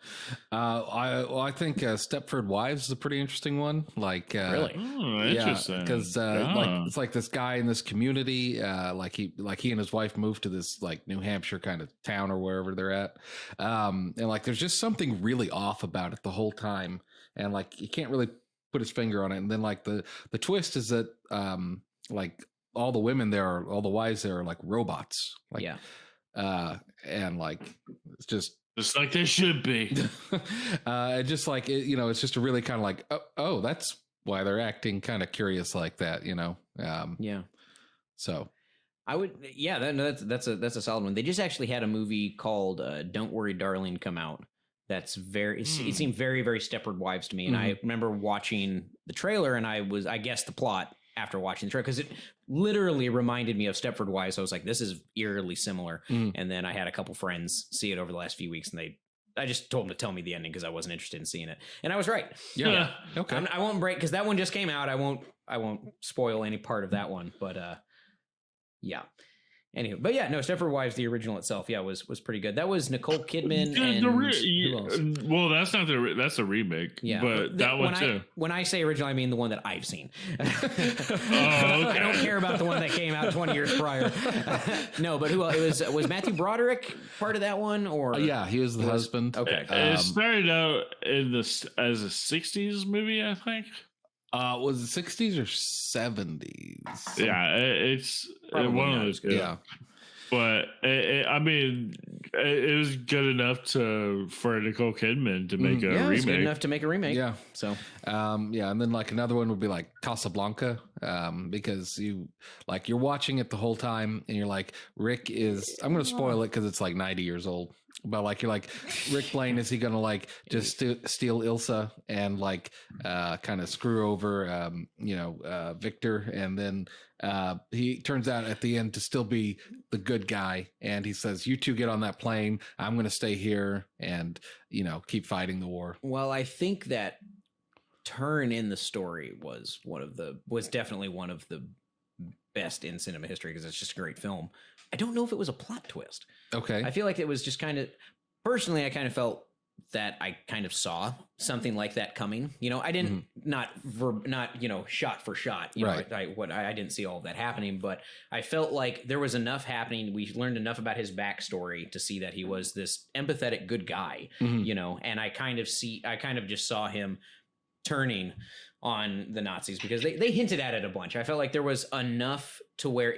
I think Stepford Wives is a pretty interesting one. Like really, interesting. Because like it's like this guy in this community, like he and his wife moved to this like New Hampshire kind of town or wherever they're at, and like there's just something really off about it the whole time, and like you can't really put his finger on it. And then like the twist is that like all the wives there are like robots. Like, and like it's just like they should be. Just like it's just a really kind of like oh that's why they're acting kind of curious like that, So I would, yeah, that's a solid one. They just actually had a movie called "Don't Worry, Darling" come out. That's very. It seemed very, very Stepford Wives to me, and I remember watching the trailer, and I guessed the plot after watching the trailer because it literally reminded me of Stepford Wives. So I was like, this is eerily similar. And then I had a couple friends see it over the last few weeks, and I just told them to tell me the ending because I wasn't interested in seeing it, and I was right. Yeah. Okay. I won't break because that one just came out. I won't spoil any part of that one, but yeah. Anyway, but yeah, no, Stepford Wives, the original itself, was pretty good. That was Nicole Kidman and who else? Well, that's not that's a remake. Yeah, but that one too. When I say original, I mean the one that I've seen. Okay. I don't care about the one that came out 20 years prior. No, but who else? Was Matthew Broderick part of that one, or yeah, he was the husband. Okay, It started out as a '60s movie, I think. Was it 60s or 70s? Yeah, it's one of those. Yeah. But I mean, it was good enough for Nicole Kidman to make a remake. It's good enough to make a remake. Yeah. So, yeah, and then like another one would be like Casablanca, because you're watching it the whole time, and you're like, Rick is. I'm going to spoil it because it's like 90 years old. But like you're like, Rick Blaine, is he going to like just steal Ilsa and like kind of screw over Victor, and then he turns out at the end to still be the good guy, and he says, you two get on that plane, I'm going to stay here and keep fighting the war. well, I think that turn in the story was definitely one of the best in cinema history because it's just a great film. I don't know if it was a plot twist. Okay. I feel like it was just kind of, personally, I kind of felt that I kind of saw something like that coming. I didn't, not shot for shot. Right. I didn't see all of that happening, but I felt like there was enough happening. We learned enough about his backstory to see that he was this empathetic good guy, and I kind of just saw him turning on the Nazis because they hinted at it a bunch. I felt like there was enough to where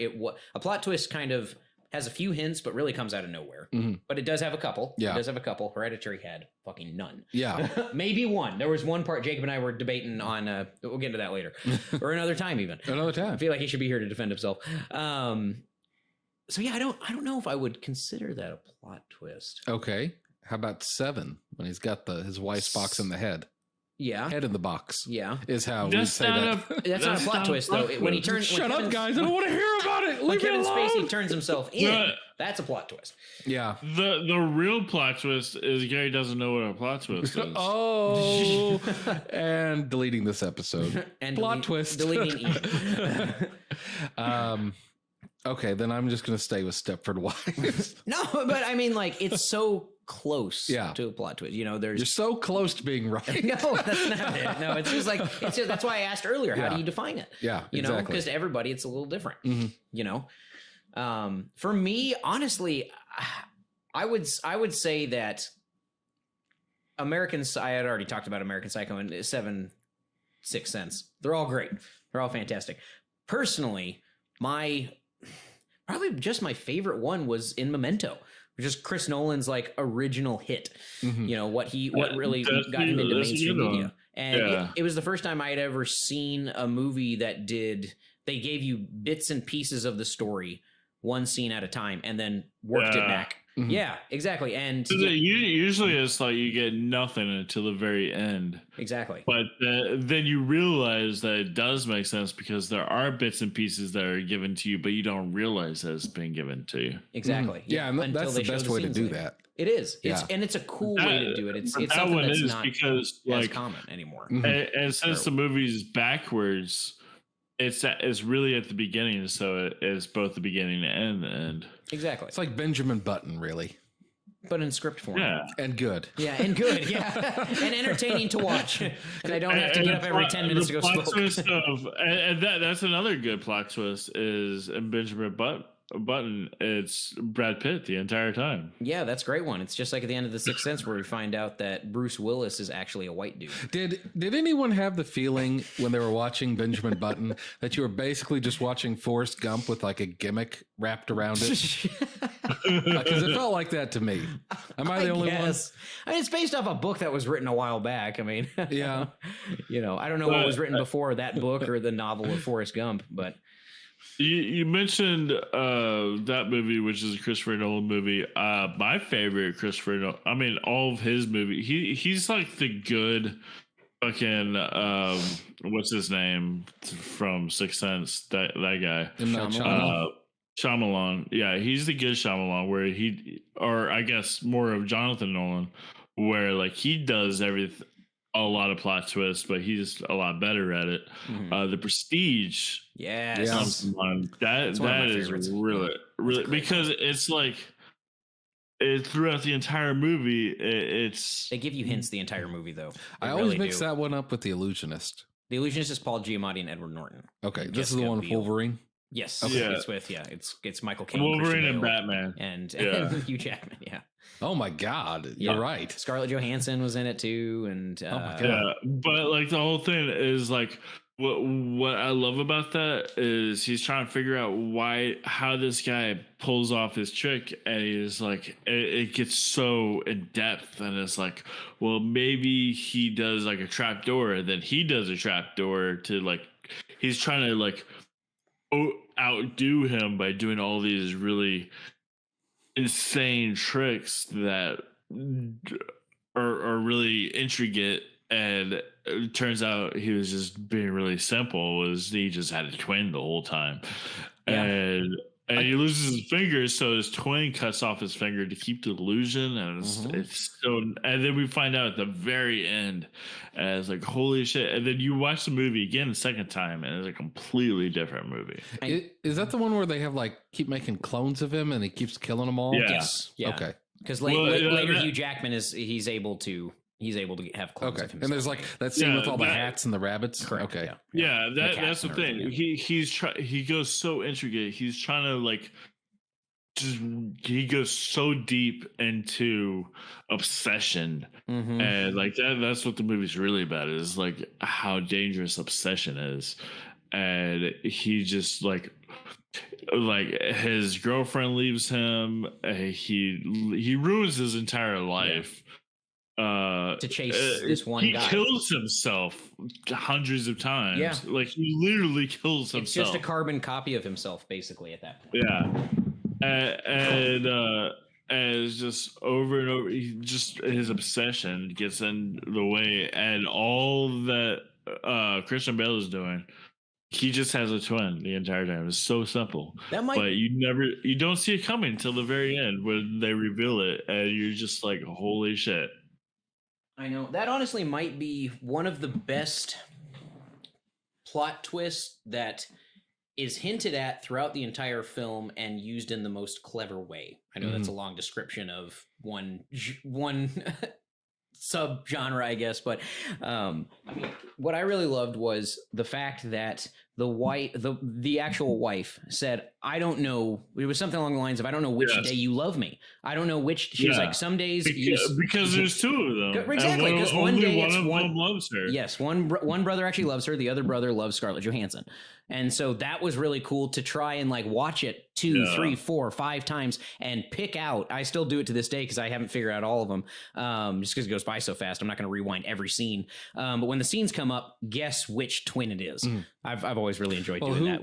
a plot twist kind of has a few hints, but really comes out of nowhere. But it does have a couple. Yeah. It does have a couple. Hereditary had fucking none. Yeah. Maybe one. There was one part Jacob and I were debating on, we'll get into that later. Or another time even. Another time. I feel like he should be here to defend himself. So yeah, I don't know if I would consider that a plot twist. Okay. How about 7 when he's got his wife's box in the head? Yeah. Head in the box. Yeah. Is how we say that. That's not a plot twist, though. When he turns... Shut up, guys. I don't want to hear about it. Leave Kevin me alone. Spacey turns himself in, that's a plot twist. Yeah. The real plot twist is Gary doesn't know what a plot twist is. Oh. And deleting this episode. And plot twist. Deleting E. Okay, then I'm just going to stay with Stepford Wives. No, but I mean, like, it's so close to a plot twist. There's... You're so close to being right. No, that's not it. No, it's just like, that's why I asked earlier, how do you define it? Yeah, exactly. Because to everybody, it's a little different, For me, honestly, I would say that I had already talked about American Psycho and 7, Sixth Sense. They're all great. They're all fantastic. Personally, probably just my favorite one was in Memento, which is Chris Nolan's like original hit. What really got him into mainstream media. And it was the first time I had ever seen a movie that they gave you bits and pieces of the story, one scene at a time, and then worked it back. Yeah, exactly. And usually it's like you get nothing until the very end. Exactly. But then you realize that it does make sense because there are bits and pieces that are given to you, but you don't realize that it's been given to you. Exactly. Yeah, and that's the best way to do that. It is. And it's a cool way to do it. It's something that's not because as common anymore. And since the movie's backwards, it's really at the beginning, so it's both the beginning and the end. Exactly. It's like Benjamin Button, really. But in script form. Yeah. And good. Yeah, and good. Yeah. And entertaining to watch. And I don't have to get up every 10 minutes to go smoke. That's another good plot twist is in Benjamin Button, it's Brad Pitt the entire time. Yeah, that's a great one. It's just like at the end of The Sixth Sense where we find out that Bruce Willis is actually a white dude. Did anyone have the feeling when they were watching Benjamin Button that you were basically just watching Forrest Gump with like a gimmick wrapped around it? Because it felt like that to me. Am I the only one? I mean, it's based off a book that was written a while back. I mean, yeah. I don't know what was written before that book or the novel of Forrest Gump, but You mentioned that movie, which is a Christopher Nolan movie. My favorite Christopher Nolan. I mean, all of his movie. He's like the good fucking what's his name from Sixth Sense? That guy. Shyamalan. Yeah, he's the good Shyamalan. Or I guess more of Jonathan Nolan, where like he does everything. A lot of plot twists, but he's a lot better at it. The Prestige, yes, that is really because it's like throughout the entire movie. They give you hints the entire movie though. I always mix that one up with The Illusionist. The Illusionist is Paul Giamatti and Edward Norton. Okay, this is the one with Wolverine. Yes, okay. It's with it's Michael Caine, Wolverine and Batman, and Hugh Jackman. Yeah. Oh my God, you're right. Scarlett Johansson was in it too, and oh my God. Yeah, but like the whole thing is like what I love about that is he's trying to figure out how this guy pulls off his trick, and he's like it gets so in depth, and it's like, well, maybe he does like a trap door, and then he does a trap door to like he's trying to like outdo him by doing all these really insane tricks that are really intricate, and it turns out he was just being really simple. He just had a twin the whole time, and he loses his fingers, so his twin cuts off his finger to keep the illusion, and it's so. And then we find out at the very end, and it's like holy shit! And then you watch the movie again the second time, and it's a completely different movie. Is that the one where they have like keep making clones of him, and he keeps killing them all? Yeah. Yes. Yeah. Okay. Because later Hugh Jackman he's able to have clones of himself. And there's like that scene with all the hats and the rabbits. Correct. Okay. Yeah, that's the thing. He goes so intricate. He's trying to like he goes so deep into obsession, and like that's what the movie's really about, is like how dangerous obsession is. And he just like his girlfriend leaves him. He ruins his entire life to chase this one guy. He kills himself hundreds of times. Yeah, like he literally kills himself. It's just a carbon copy of himself, basically, at that point. Yeah, and it's just over and over. His obsession gets in the way, and all that Christian Bale is doing. He just has a twin the entire time. It's so simple. But you don't see it coming until the very end when they reveal it, and you're just like, holy shit. I know. That honestly might be one of the best plot twists that is hinted at throughout the entire film and used in the most clever way. I know that's a long description of one subgenre, I guess, but what I really loved was the fact that the actual wife said, I don't know, it was something along the lines of, I don't know which day you love me. I don't know which. She was like, some days because there's two of them. Exactly, because one day one of them loves her. Yes, one brother actually loves her, the other brother loves Scarlett Johansson. And so that was really cool to try and like watch it 2, 3, 4, 5 times and pick out. I still do it to this day because I haven't figured out all of them, just because it goes by so fast. I'm not going to rewind every scene. But when the scenes come up, guess which twin it is. I've always really enjoyed doing that.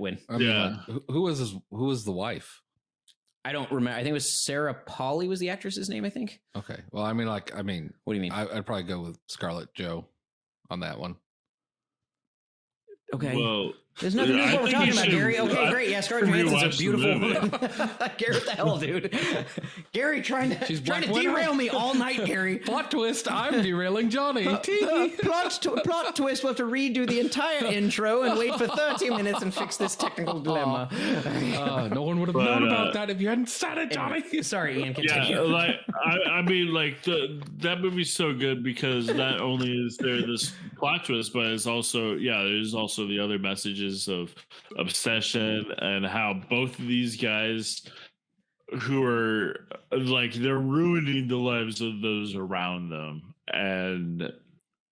Who was the wife? I don't remember. I think it was Sarah Polley was the actress's name, I think. Okay. Well, what do you mean? I'd probably go with Scarlett Jo on that one. Okay. Well, there's nothing new what we're talking about, Gary. Okay, great. Yeah, Scarlett Johansson's a beautiful woman. Gary, what the hell, dude? Gary trying to derail me all night, Gary. Plot twist, I'm derailing Johnny. Plot twist, we'll have to redo the entire intro and wait for 30 minutes and fix this technical dilemma. No one would have known about that if you hadn't said it, Johnny. Sorry, Ian, continue. Yeah, that movie's so good because not only is there this plot twist, but it's also, there's also the other messages of obsession and how both of these guys who are like, they're ruining the lives of those around them, and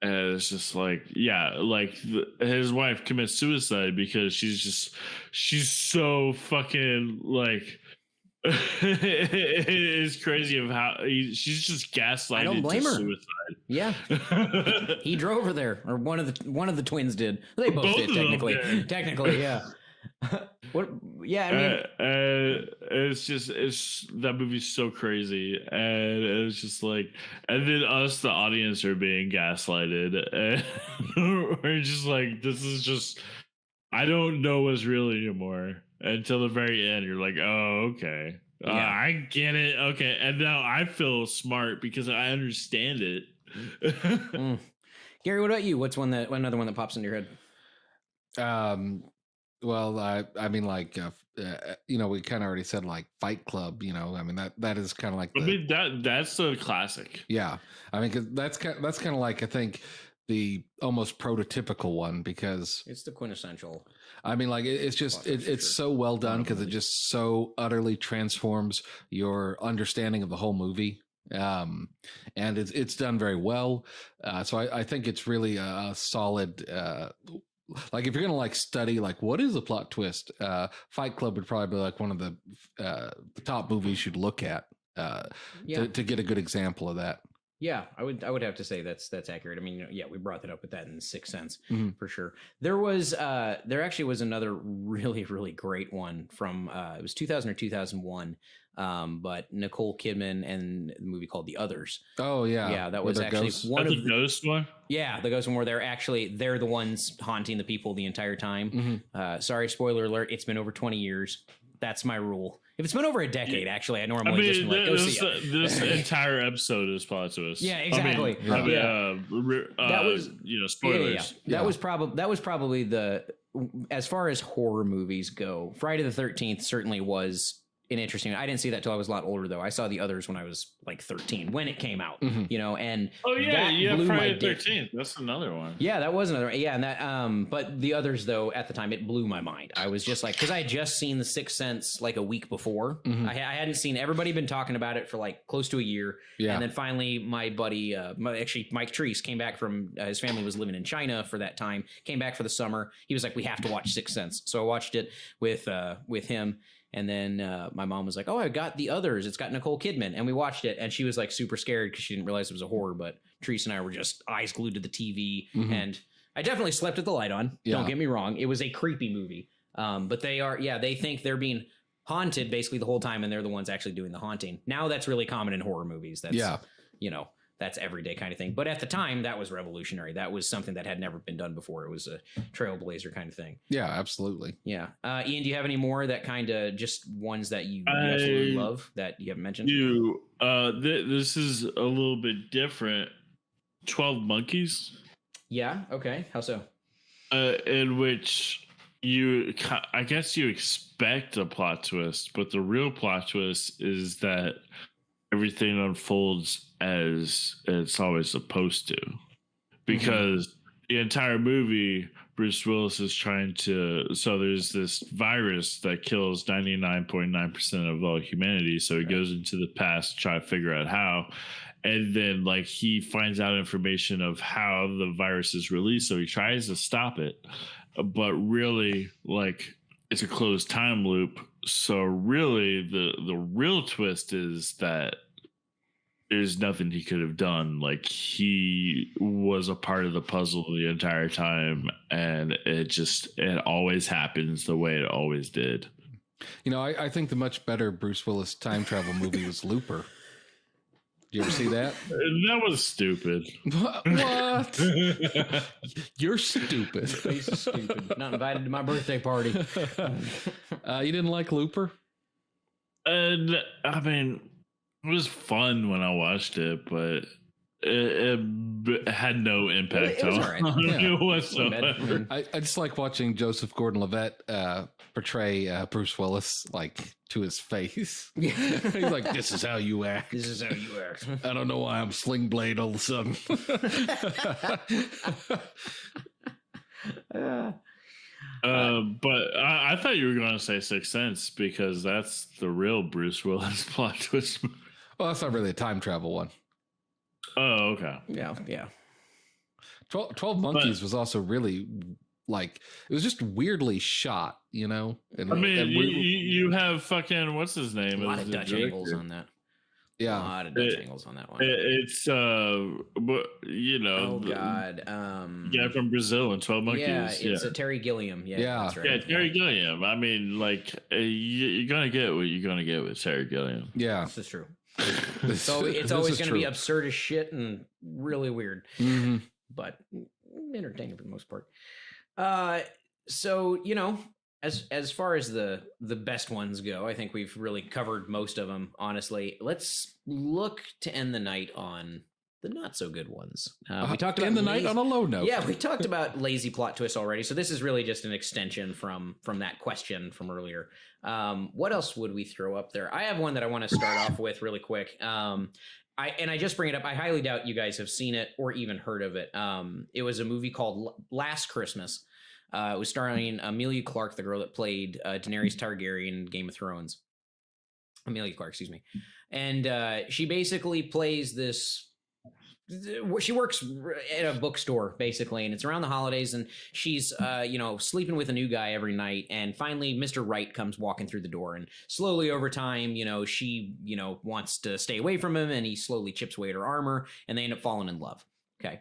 it's just like, his wife commits suicide because she's so fucking like it's crazy of how she's just gaslighted. I don't blame her. Suicide. Yeah, he drove her there, or one of the twins did. They both did technically. Technically, yeah. What? Yeah, I mean, it's that movie's so crazy, and it's just like, and then us, the audience, are being gaslighted, and we're just like, this is just, I don't know what's real anymore until the very end. You're like, oh, okay, I get it, okay, and now I feel smart because I understand it. Gary, what about you? What's another one that pops into your head? Well, I mean, like, we kind of already said like Fight Club. I mean that is kind of like. I mean that's a classic. Yeah, I mean, 'cause that's kind of like, I think, the almost prototypical one, because It's the quintessential. I mean, like, it's just it's so well done because it just so utterly transforms your understanding of the whole movie. And it's done very well. So I think it's really a solid. Like, if you're gonna like study like what is a plot twist, Fight Club would probably be like one of the top movies you should look at to get a good example of that. Yeah, I would have to say that's accurate. I mean, we brought that up with that in Sixth Sense for sure. There actually was another really, really great one from it was 2000 or 2001, but Nicole Kidman and the movie called The Others. Oh yeah, that was actually one of the ghost one. Yeah, the ghost one where they're the ones haunting the people the entire time. Sorry, spoiler alert. It's been over 20 years. That's my rule. If it's been over a decade, actually, I normally just like, go see it. This entire episode is plot twist. Yeah, exactly. That was spoilers. Yeah. That was probably the, as far as horror movies go, Friday the 13th certainly was an interesting. I didn't see that till I was a lot older, though. I saw The Others when I was like 13 when it came out. And Friday the 13th. That's another one. Yeah, that was another one. Yeah, and that but The Others, though, at the time, it blew my mind. I was just like, because I had just seen The Sixth Sense like a week before. I hadn't seen, everybody been talking about it for like close to a year. And then finally my buddy, Mike Treese, came back from, his family was living in China for that time, came back for the summer. He was like, we have to watch Sixth Sense. So I watched it with him. And then my mom was like, oh, I got The Others. It's got Nicole Kidman. And we watched it. And she was like super scared because she didn't realize it was a horror. But Therese and I were just eyes glued to the TV. And I definitely slept with the light on. Don't get me wrong. It was a creepy movie. But they think they're being haunted basically the whole time. And they're the ones actually doing the haunting. Now that's really common in horror movies. That's, that's everyday kind of thing. But at the time, that was revolutionary. That was something that had never been done before. It was a trailblazer kind of thing. Yeah, absolutely. Yeah. Ian, do you have any more that kind of just ones that you absolutely love that you haven't mentioned? This is a little bit different. 12 Monkeys. Yeah. Okay. How so? In which I guess you expect a plot twist, but the real plot twist is that everything unfolds as it's always supposed to, because the entire movie, Bruce Willis is trying to, so there's this virus that kills 99.9% of all humanity. So he goes into the past to try to figure out how, and then like he finds out information of how the virus is released. So he tries to stop it, but really like it's a closed time loop. So really the real twist is that there's nothing he could have done. Like he was a part of the puzzle the entire time, and it always happens the way it always did. I think the much better Bruce Willis time travel movie was Looper. Did you ever see that? That was stupid. What? You're stupid. He's stupid. Not invited to my birthday party. You didn't like Looper? And I mean, it was fun when I watched it, but it had no impact on me whatsoever. I just like watching Joseph Gordon-Levitt portray Bruce Willis like to his face. He's like, "This is how you act. This is how you act." I don't know why I'm Sling Blade all of a sudden. But I thought you were going to say Sixth Sense because that's the real Bruce Willis plot twist. Well, that's not really a time travel one. Oh, okay. Yeah. 12 Monkeys was also really like, it was just weirdly shot, And, I mean, you have fucking, what's his name? A lot of Dutch angles on that. A lot of Dutch angles on that one. It's but you know, oh god, guy from Brazil and 12 Monkeys. Yeah, it's a Terry Gilliam. Yeah, that's right. Yeah, Terry Gilliam. I mean, like you're gonna get what you're gonna get with Terry Gilliam. Yeah, this is true. So it's always going to be absurd as shit and really weird, but entertaining for the most part. So you know, as far as the best ones go, I think we've really covered most of them. Honestly, let's look to end the night on the not so good ones. We talked about night on a low note. Yeah, we talked about lazy plot twists already. So this is really just an extension from that question from earlier. What else would we throw up there? I have one that I want to start off with really quick. I just bring it up. I highly doubt you guys have seen it or even heard of it. It was a movie called Last Christmas. It was starring Emilia Clarke, the girl that played Daenerys Targaryen in Game of Thrones. Emilia Clarke, excuse me. And she basically plays this. She works at a bookstore basically, and it's around the holidays, and she's sleeping with a new guy every night, and finally Mr. Right comes walking through the door, and slowly over time, she wants to stay away from him, and he slowly chips away at her armor, and they end up falling in love. Okay.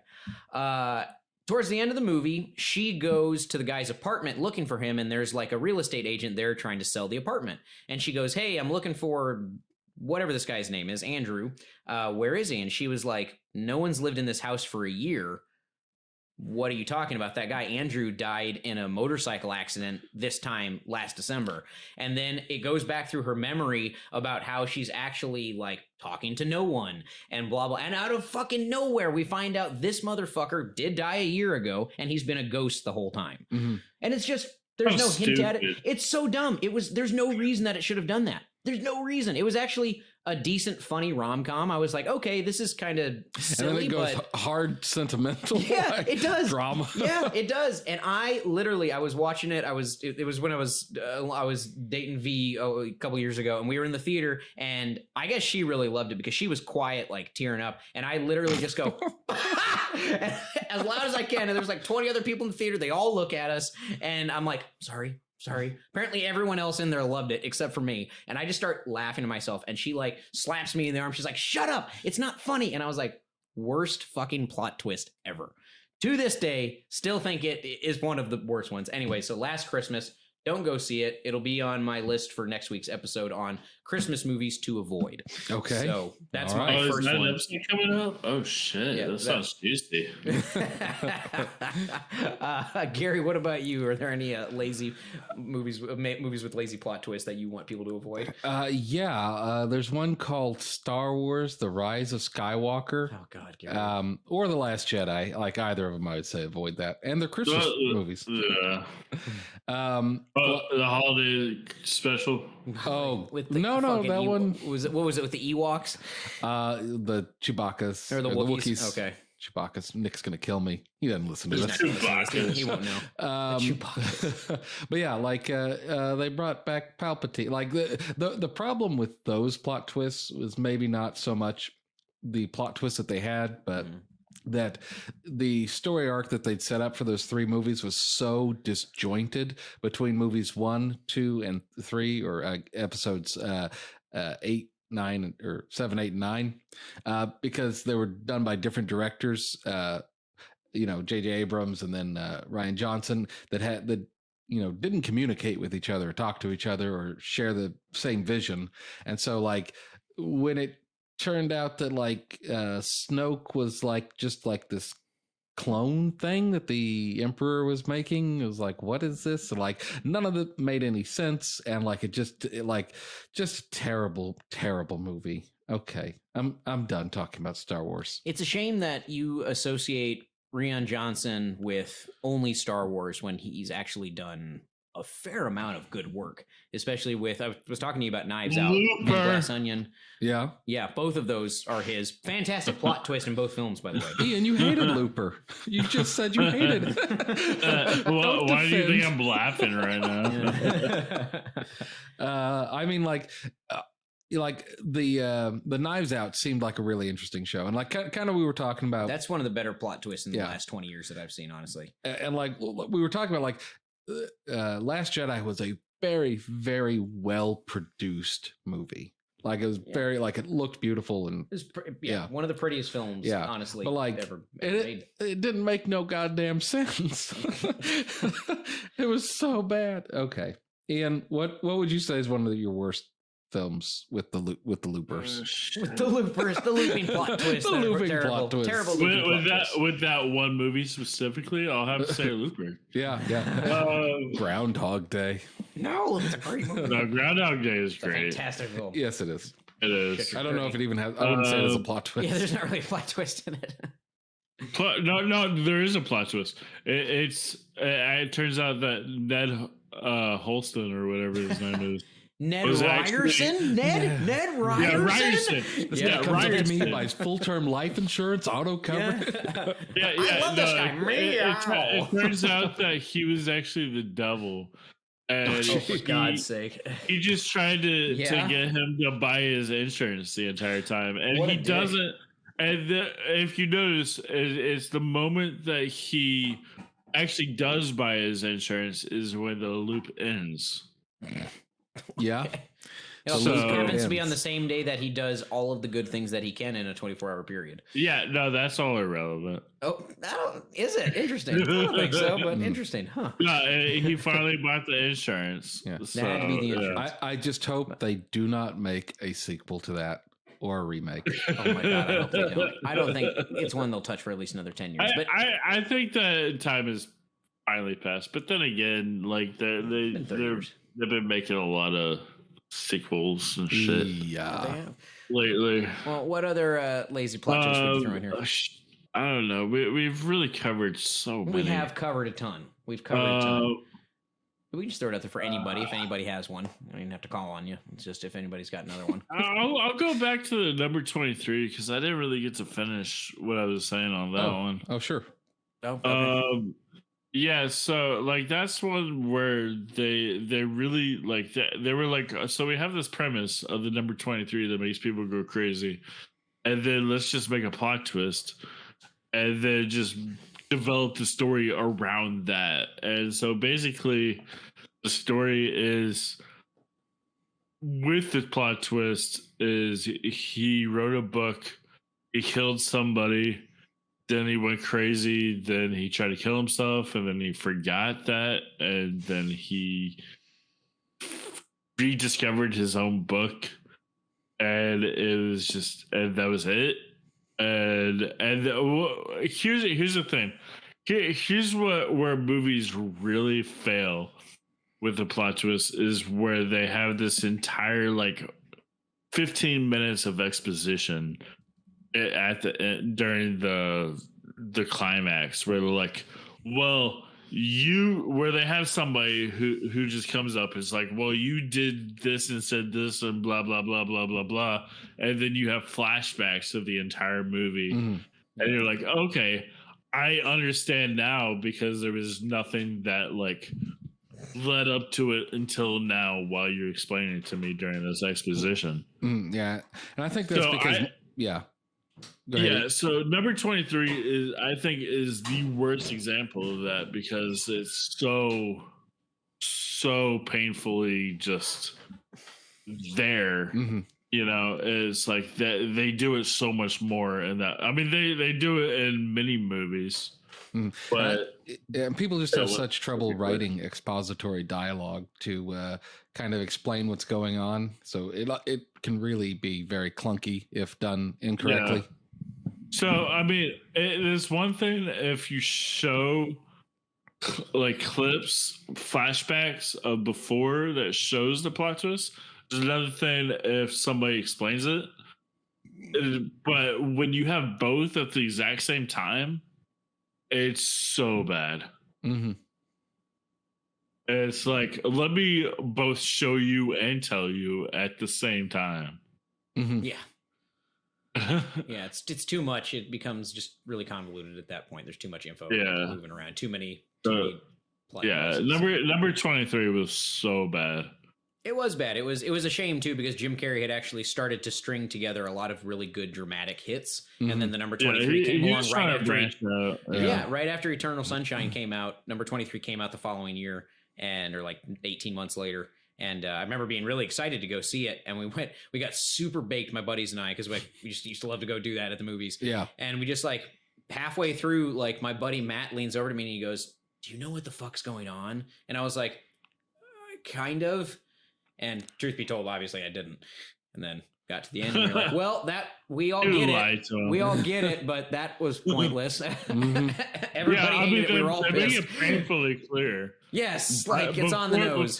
Towards the end of the movie, she goes to the guy's apartment looking for him, and there's like a real estate agent there trying to sell the apartment, and she goes, "Hey, I'm looking for whatever this guy's name is, Andrew. Where is he?" And she was like, "No one's lived in this house for a year. What are you talking about? That guy Andrew died in a motorcycle accident this time last December." And then it goes back through her memory about how she's actually like talking to no one and blah, blah. And out of fucking nowhere, we find out this motherfucker did die a year ago and he's been a ghost the whole time. And it's just, there's no hint at it. It's so dumb. There's no reason that it should have done that. There's no reason. It was actually a decent, funny rom-com. I was like, okay, this is kind of silly, and then it goes but hard sentimental. Yeah, like it does. Drama. Yeah, it does. And I was watching it. It was when I was dating V a couple years ago, and we were in the theater, and I guess she really loved it because she was quiet, like tearing up, and I literally just go as loud as I can, and there's like 20 other people in the theater. They all look at us, and I'm like, sorry. Apparently everyone else in there loved it except for me. And I just start laughing to myself, and she like slaps me in the arm. She's like, "Shut up. It's not funny." And I was like, worst fucking plot twist ever. To this day, still think it is one of the worst ones. Anyway, so Last Christmas, don't go see it. It'll be on my list for next week's episode on Christmas movies to avoid. Okay. So that's All my right. first is that one. an episode coming up? Oh shit, Yeah, that sounds juicy. Gary, what about you? Are there any lazy movies with lazy plot twists that you want people to avoid? There's one called Star Wars: The Rise of Skywalker. Oh God, Gary. Or The Last Jedi. Like either of them, I would say avoid that. And they're Christmas movies. Yeah. The holiday special. Oh, with the no, that one was it. What was it with the Ewoks? The Chewbacca's Or the Wookiees. Okay. Chewbacca's. Nick's gonna kill me. He doesn't listen to He's this. not gonna listen to this. He won't know. Chewbacca. But yeah, like they brought back Palpatine. Like the problem with those plot twists was maybe not so much the plot twist that they had, but that the story arc that they'd set up for those three movies was so disjointed between movies 1, 2, and 3, or episodes 8, 9, or 7, 8, and 9, because they were done by different directors. J.J. Abrams and then Rian Johnson that didn't communicate with each other or talk to each other or share the same vision. And so like when it turned out that like Snoke was like just like this clone thing that the Emperor was making, it was like, what is this? And like none of it made any sense, and like just a terrible movie. Okay, I'm done talking about Star Wars. It's a shame that you associate Rian Johnson with only Star Wars when he's actually done a fair amount of good work, especially with, I was talking to you about Knives Out and Glass Onion. Yeah, both of those are his. Fantastic plot twist in both films, by the way. Ian, you hated Looper. You just said you hated it. Why do you think I'm laughing right now? I mean, like the Knives Out seemed like a really interesting show, and like kind of we were talking about. That's one of the better plot twists in the last 20 years that I've seen, honestly. And like we were talking about, like Last Jedi was a very, very well produced movie. Like it was very like it looked beautiful and It was one of the prettiest films, honestly, but like ever it didn't make no goddamn sense. It was so bad. Okay, Ian, what would you say is one of your worst films with the loopers? With the loopers, the looping plot twist, The looping plot twist. terrible looping plot twist. With that one movie specifically, I'll have to say Looper. Yeah. Groundhog Day. No, it's a great movie. No, Groundhog Day is It's a great. fantastic film. Yes, it is. It is. I don't know if it even has. I wouldn't say it has a plot twist. Yeah, there's not really a plot twist in it. No, there is a plot twist. It turns out that Ned Holston or whatever his name is. Ned Was Ryerson? Ned Ryerson? Yeah, Ryerson. Yeah, comes up to Ryerson. me buys full term life insurance, auto cover. Yeah, I love this guy. It turns out that he was actually the devil. And For God's sake. he just tried to get him to buy his insurance the entire time. And What a he dick. doesn't. And if you notice, it's the moment that he actually does buy his insurance is when the loop ends. Yeah. So loop happens to be ends. on the same day that he does all of the good things that he can in a 24-hour period. Yeah, no, that's all irrelevant. Oh, is it? Interesting. I don't think so, but interesting. Huh. No, he finally bought the insurance. Yeah. So, That had to be the insurance. I just hope they do not make a sequel to that or a remake. Oh my God, I hope they don't. I don't think it's one they'll touch for at least another 10 years. But I think that time has finally passed. But then again, like been 30 years. they've been making a lot of sequels and shit Yeah. lately. Well, what other lazy plot twists would you throw in here? I don't know. We've really covered so many. We have covered a ton. We've covered a ton. We can just throw it out there for anybody if anybody has one. I don't even have to call on you. It's just if anybody's got another one. I'll go back to the number 23 because I didn't really get to finish what I was saying on that one. Oh, sure. Oh, okay. Yeah, so like that's one where they really like they were like, so we have this premise of the number 23 that makes people go crazy, and then let's just make a plot twist and then just develop the story around that. And so basically the story is with the plot twist is he wrote a book, he killed somebody, then he went crazy, then he tried to kill himself, and then he forgot that, and then he rediscovered his own book, and it was just, and that was it. And here's the thing. Here's where movies really fail with the plot twist is where they have this entire like 15 minutes of exposition at the during the climax where they're like, well, where they have somebody who just comes up is like, well, you did this and said this and blah blah blah blah blah blah, and then you have flashbacks of the entire movie, and you're like, okay, I understand now because there was nothing that like led up to it until now while you're explaining it to me during this exposition. Yeah, and I think that's because Go ahead. Yeah, so number 23 is I think is the worst example of that because it's so painfully just there. You know, it's like that they do it so much more in that. I mean, they do it in many movies, but and people just have such trouble writing expository dialogue to kind of explain what's going on. So it can really be very clunky if done incorrectly. Yeah. So, I mean, it's one thing if you show like clips, flashbacks of before that shows the plot twist. There's another thing if somebody explains it. But when you have both at the exact same time, it's so bad. It's like, let me both show you and tell you at the same time. Yeah. Yeah, it's too much. It becomes just really convoluted at that point. There's too much info moving around. Too many plot yeah, devices. number 23 was so bad. It was bad. It was a shame too because Jim Carrey had actually started to string together a lot of really good dramatic hits, and then the number 23 came along right after. Right after Eternal Sunshine came out. Number 23 came out the following year, or like 18 months later, And I remember being really excited to go see it. And we got super baked, my buddies and I, because we just used to love to go do that at the movies. Yeah. And we just like halfway through, like my buddy Matt leans over to me and he goes, "Do you know what the fuck's going on?" And I was like, kind of. And truth be told, obviously I didn't. And then got to the end and we are like, well, that we all get it. We all get it, but that was pointless. Everybody hated it. We were all pissed. They make it painfully clear. Yes, like it's on the nose.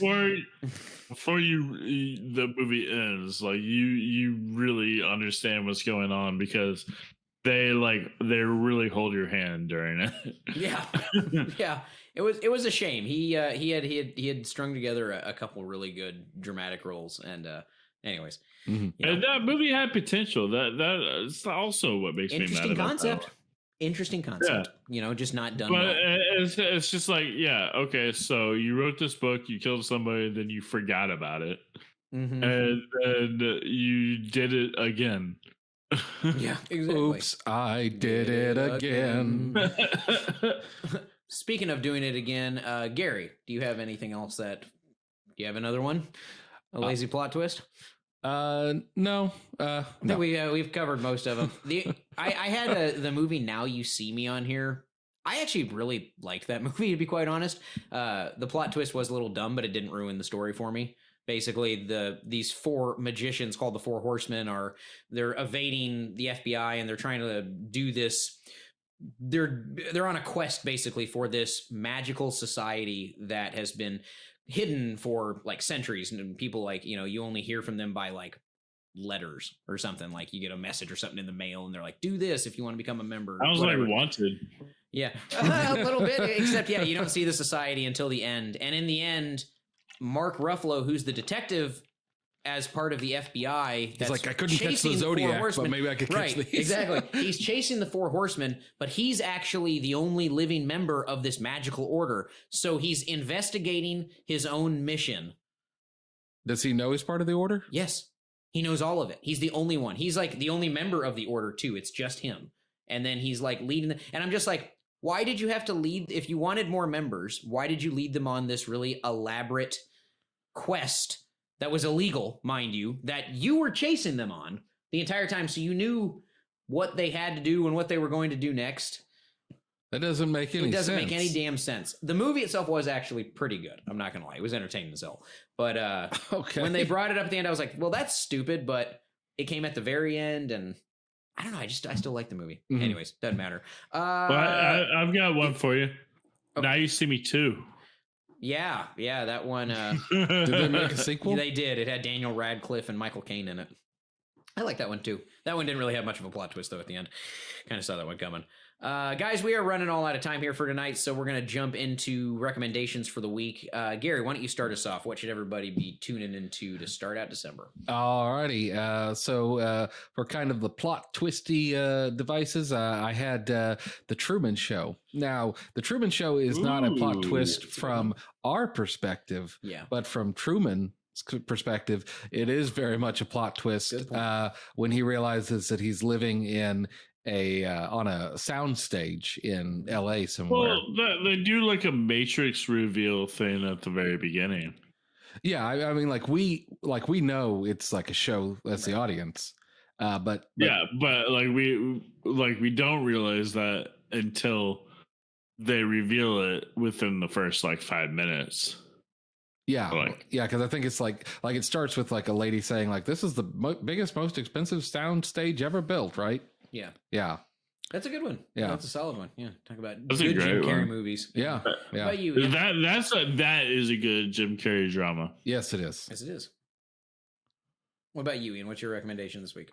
Before the movie ends, like you really understand what's going on because they really hold your hand during it. Yeah, yeah. It was a shame. He had strung together a couple really good dramatic roles, and anyways, and that movie had potential. That's also what makes me mad about that. Interesting concept. Yeah. Just not done. But well. It's just like, yeah, okay. So you wrote this book, you killed somebody, then you forgot about it, and then you did it again. Yeah, exactly. Oops, I did it again. Speaking of doing it again, Gary, do you have anything else do you have another one? A lazy plot twist? No. I think we've covered most of them. I had the movie Now You See Me on here. I actually really liked that movie, to be quite honest. The plot twist was a little dumb, but it didn't ruin the story for me. Basically, these four magicians called the Four Horsemen they're evading the FBI and they're trying to do this. They're on a quest basically for this magical society that has been hidden for like centuries, and people like, you only hear from them by like letters or something. Like you get a message or something in the mail and they're like, do this if you want to become a member. I was like Wanted. Yeah, a little bit, except you don't see the society until the end. And in the end, Mark Ruffalo, who's the detective as part of the FBI, he's like, I couldn't catch the Zodiac, but maybe I could catch these. Exactly. He's chasing the Four Horsemen, but he's actually the only living member of this magical order. So he's investigating his own mission. Does he know he's part of the order? Yes. He knows all of it. He's the only one. He's like the only member of the order too. It's just him. And then he's like leading and I'm just like, why did you have to lead? If you wanted more members, why did you lead them on this really elaborate quest that was illegal, mind you, that you were chasing them on the entire time, so you knew what they had to do and what they were going to do next? That doesn't make any sense. It doesn't make any damn sense. The movie itself was actually pretty good. I'm not going to lie. It was entertaining as hell. But okay. When they brought it up at the end, I was like, well, that's stupid, but it came at the very end, and I don't know. I still like the movie. Mm-hmm. Anyways, doesn't matter. I've got one for you. Okay. Now You See Me Too. Yeah, that one. Did they make a sequel? They did. It had Daniel Radcliffe and Michael Caine in it. I like that one too. That one didn't really have much of a plot twist though at the end. Kind of saw that one coming. Guys, we are running all out of time here for tonight, so we're going to jump into recommendations for the week. Gary, why don't you start us off? What should everybody be tuning into to start out December? Alrighty. So for kind of the plot twisty devices, I had The Truman Show. Now, The Truman Show is not a plot twist from our perspective, but from Truman's perspective, it is very much a plot twist when he realizes that he's living in on a sound stage in LA somewhere. Well, they do like a Matrix reveal thing at the very beginning. Yeah, I mean, we know it's like a show that's the audience, but we don't realize that until they reveal it within the first 5 minutes. Yeah, because I think it's like it starts with like a lady saying like, "This is the biggest, most expensive sound stage ever built," right? Yeah. That's a good one. Yeah, that's a solid one. Yeah, talk about good Jim Carrey movies. Yeah. What about you, Ian? That is a good Jim Carrey drama. Yes, it is. Yes, it is. What about you, Ian? What's your recommendation this week?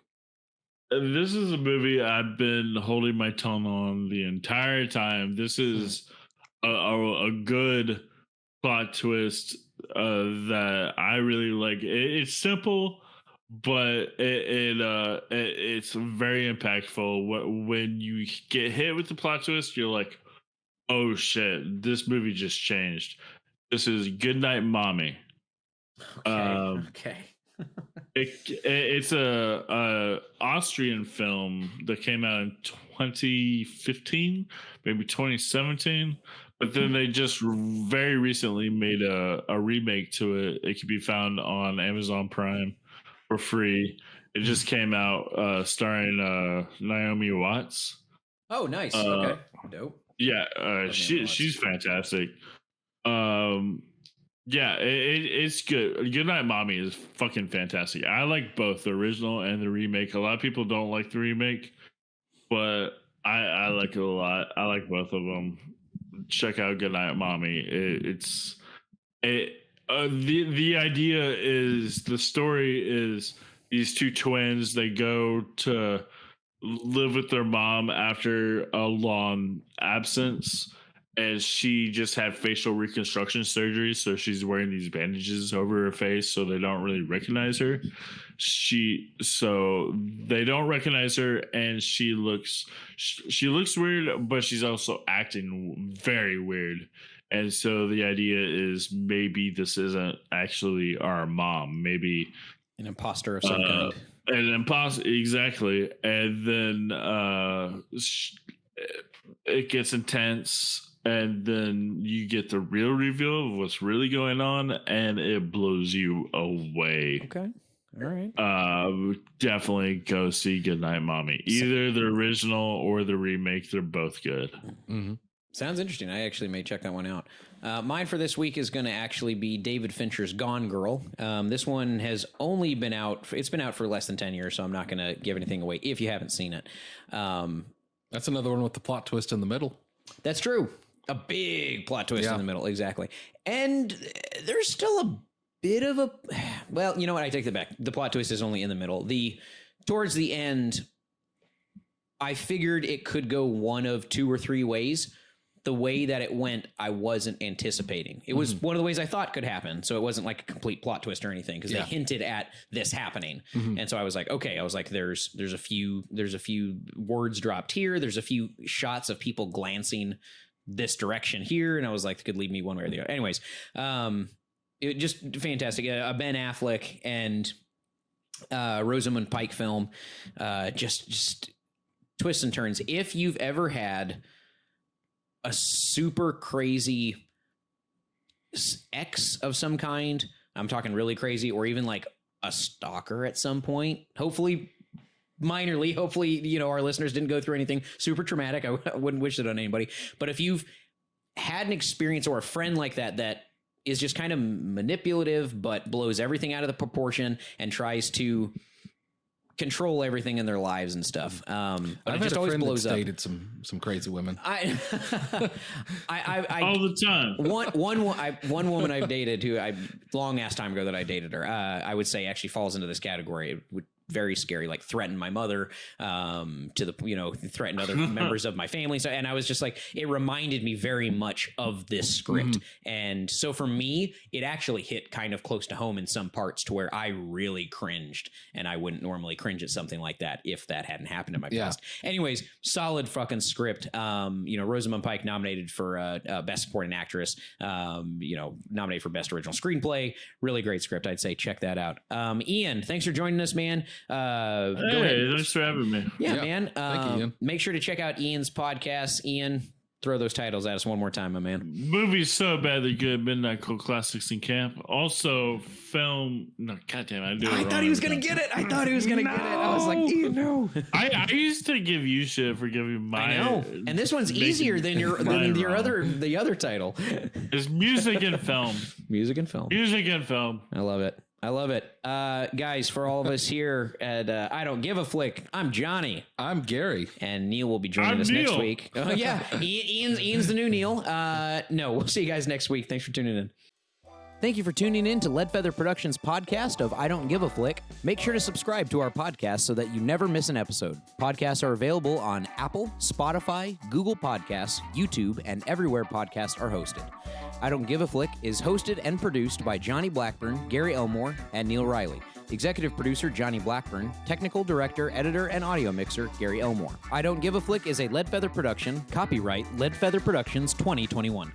This is a movie I've been holding my tongue on the entire time. This is a good plot twist that I really like. It's simple, but it's very impactful. When you get hit with the plot twist, you're like, oh shit, this movie just changed. This is Goodnight Mommy. Okay. It's a Austrian film that came out in 2015, maybe 2017. But then they just very recently made a remake to it. It can be found on Amazon Prime for free. It just came out starring Naomi Watts. Oh, nice. Okay. Dope. Yeah, she's fantastic. Yeah, it's good. Goodnight Mommy is fucking fantastic. I like both the original and the remake. A lot of people don't like the remake, but I like it a lot. I like both of them. Check out Goodnight Mommy. The idea is, the story is these two twins, they go to live with their mom after a long absence, and she just had facial reconstruction surgery, so she's wearing these bandages over her face so they don't really recognize her. So they don't recognize her, and she looks weird, but she's also acting very weird. And so the idea is, maybe this isn't actually our mom, maybe an imposter of some kind. An imposter, exactly. And then it gets intense, and then you get the real reveal of what's really going on, and it blows you away. Okay. All right. Definitely go see Goodnight Mommy. Either the original or the remake. They're both good. Mm-hmm. Sounds interesting. I actually may check that one out. Mine for this week is going to actually be David Fincher's Gone Girl. This one has only been out. It's been out for less than 10 years, so I'm not going to give anything away if you haven't seen it. That's another one with the plot twist in the middle. That's true. A big plot twist in the middle. Exactly. And there's still a bit of a, well, you know what? I take that back. The plot twist is only in the middle. Towards the end, I figured it could go one of two or three ways. The way that it went, I wasn't anticipating. It was one of the ways I thought could happen. So it wasn't like a complete plot twist or anything, because they hinted at this happening. And so I was like, okay, there's a few words dropped here. There's a few shots of people glancing this direction here. And I was like, it could lead me one way or the other. Anyways, it just fantastic. A Ben Affleck and Rosamund Pike film, just twists and turns. If you've ever had a super crazy ex of some kind, I'm talking really crazy, or even like a stalker at some point, hopefully minorly, hopefully, our listeners didn't go through anything super traumatic. I wouldn't wish it on anybody. But if you've had an experience or a friend like that is just kind of manipulative, but blows everything out of the proportion and tries to control everything in their lives and stuff. But I've it just had a always friend blows that's up. dated some crazy women. I All the time. One woman I've dated who long ass time ago that I dated her, I would say actually falls into this category. It would very scary, like threaten my mother, threaten other members of my family. So, and I was just like, it reminded me very much of this script. And so for me, it actually hit kind of close to home in some parts, to where I really cringed, and I wouldn't normally cringe at something like that if that hadn't happened in my past. Anyways, solid fucking script. Rosamund Pike nominated for Best Supporting Actress, nominated for Best Original Screenplay. Really great script. I'd say check that out. Ian, thanks for joining us, man. Go ahead. Thanks for having me. Yeah, man. Thank you, Ian. Make sure to check out Ian's podcast. Ian, throw those titles at us one more time, my man. Movies so bad they're good. Midnight Cult Classics in Camp. Also, film. No, goddamn, I thought he was gonna get it. I was like, Ian, no. I used to give you shit for giving my. I know, and this one's easier than the other title. It's music and film. Music and film. Music and film. I love it. Guys, for all of us here at I Don't Give a Flick, I'm Johnny. I'm Gary. And Neil will be joining us next week. Oh, yeah. Ian's the new Neil. No, we'll see you guys next week. Thanks for tuning in. Thank you for tuning in to Leadfeather Productions' podcast of I Don't Give a Flick. Make sure to subscribe to our podcast so that you never miss an episode. Podcasts are available on Apple, Spotify, Google Podcasts, YouTube, and everywhere podcasts are hosted. I Don't Give a Flick is hosted and produced by Johnny Blackburn, Gary Elmore, and Neil Riley. Executive producer Johnny Blackburn, technical director, editor, and audio mixer Gary Elmore. I Don't Give a Flick is a Leadfeather production. Copyright Leadfeather Productions 2021.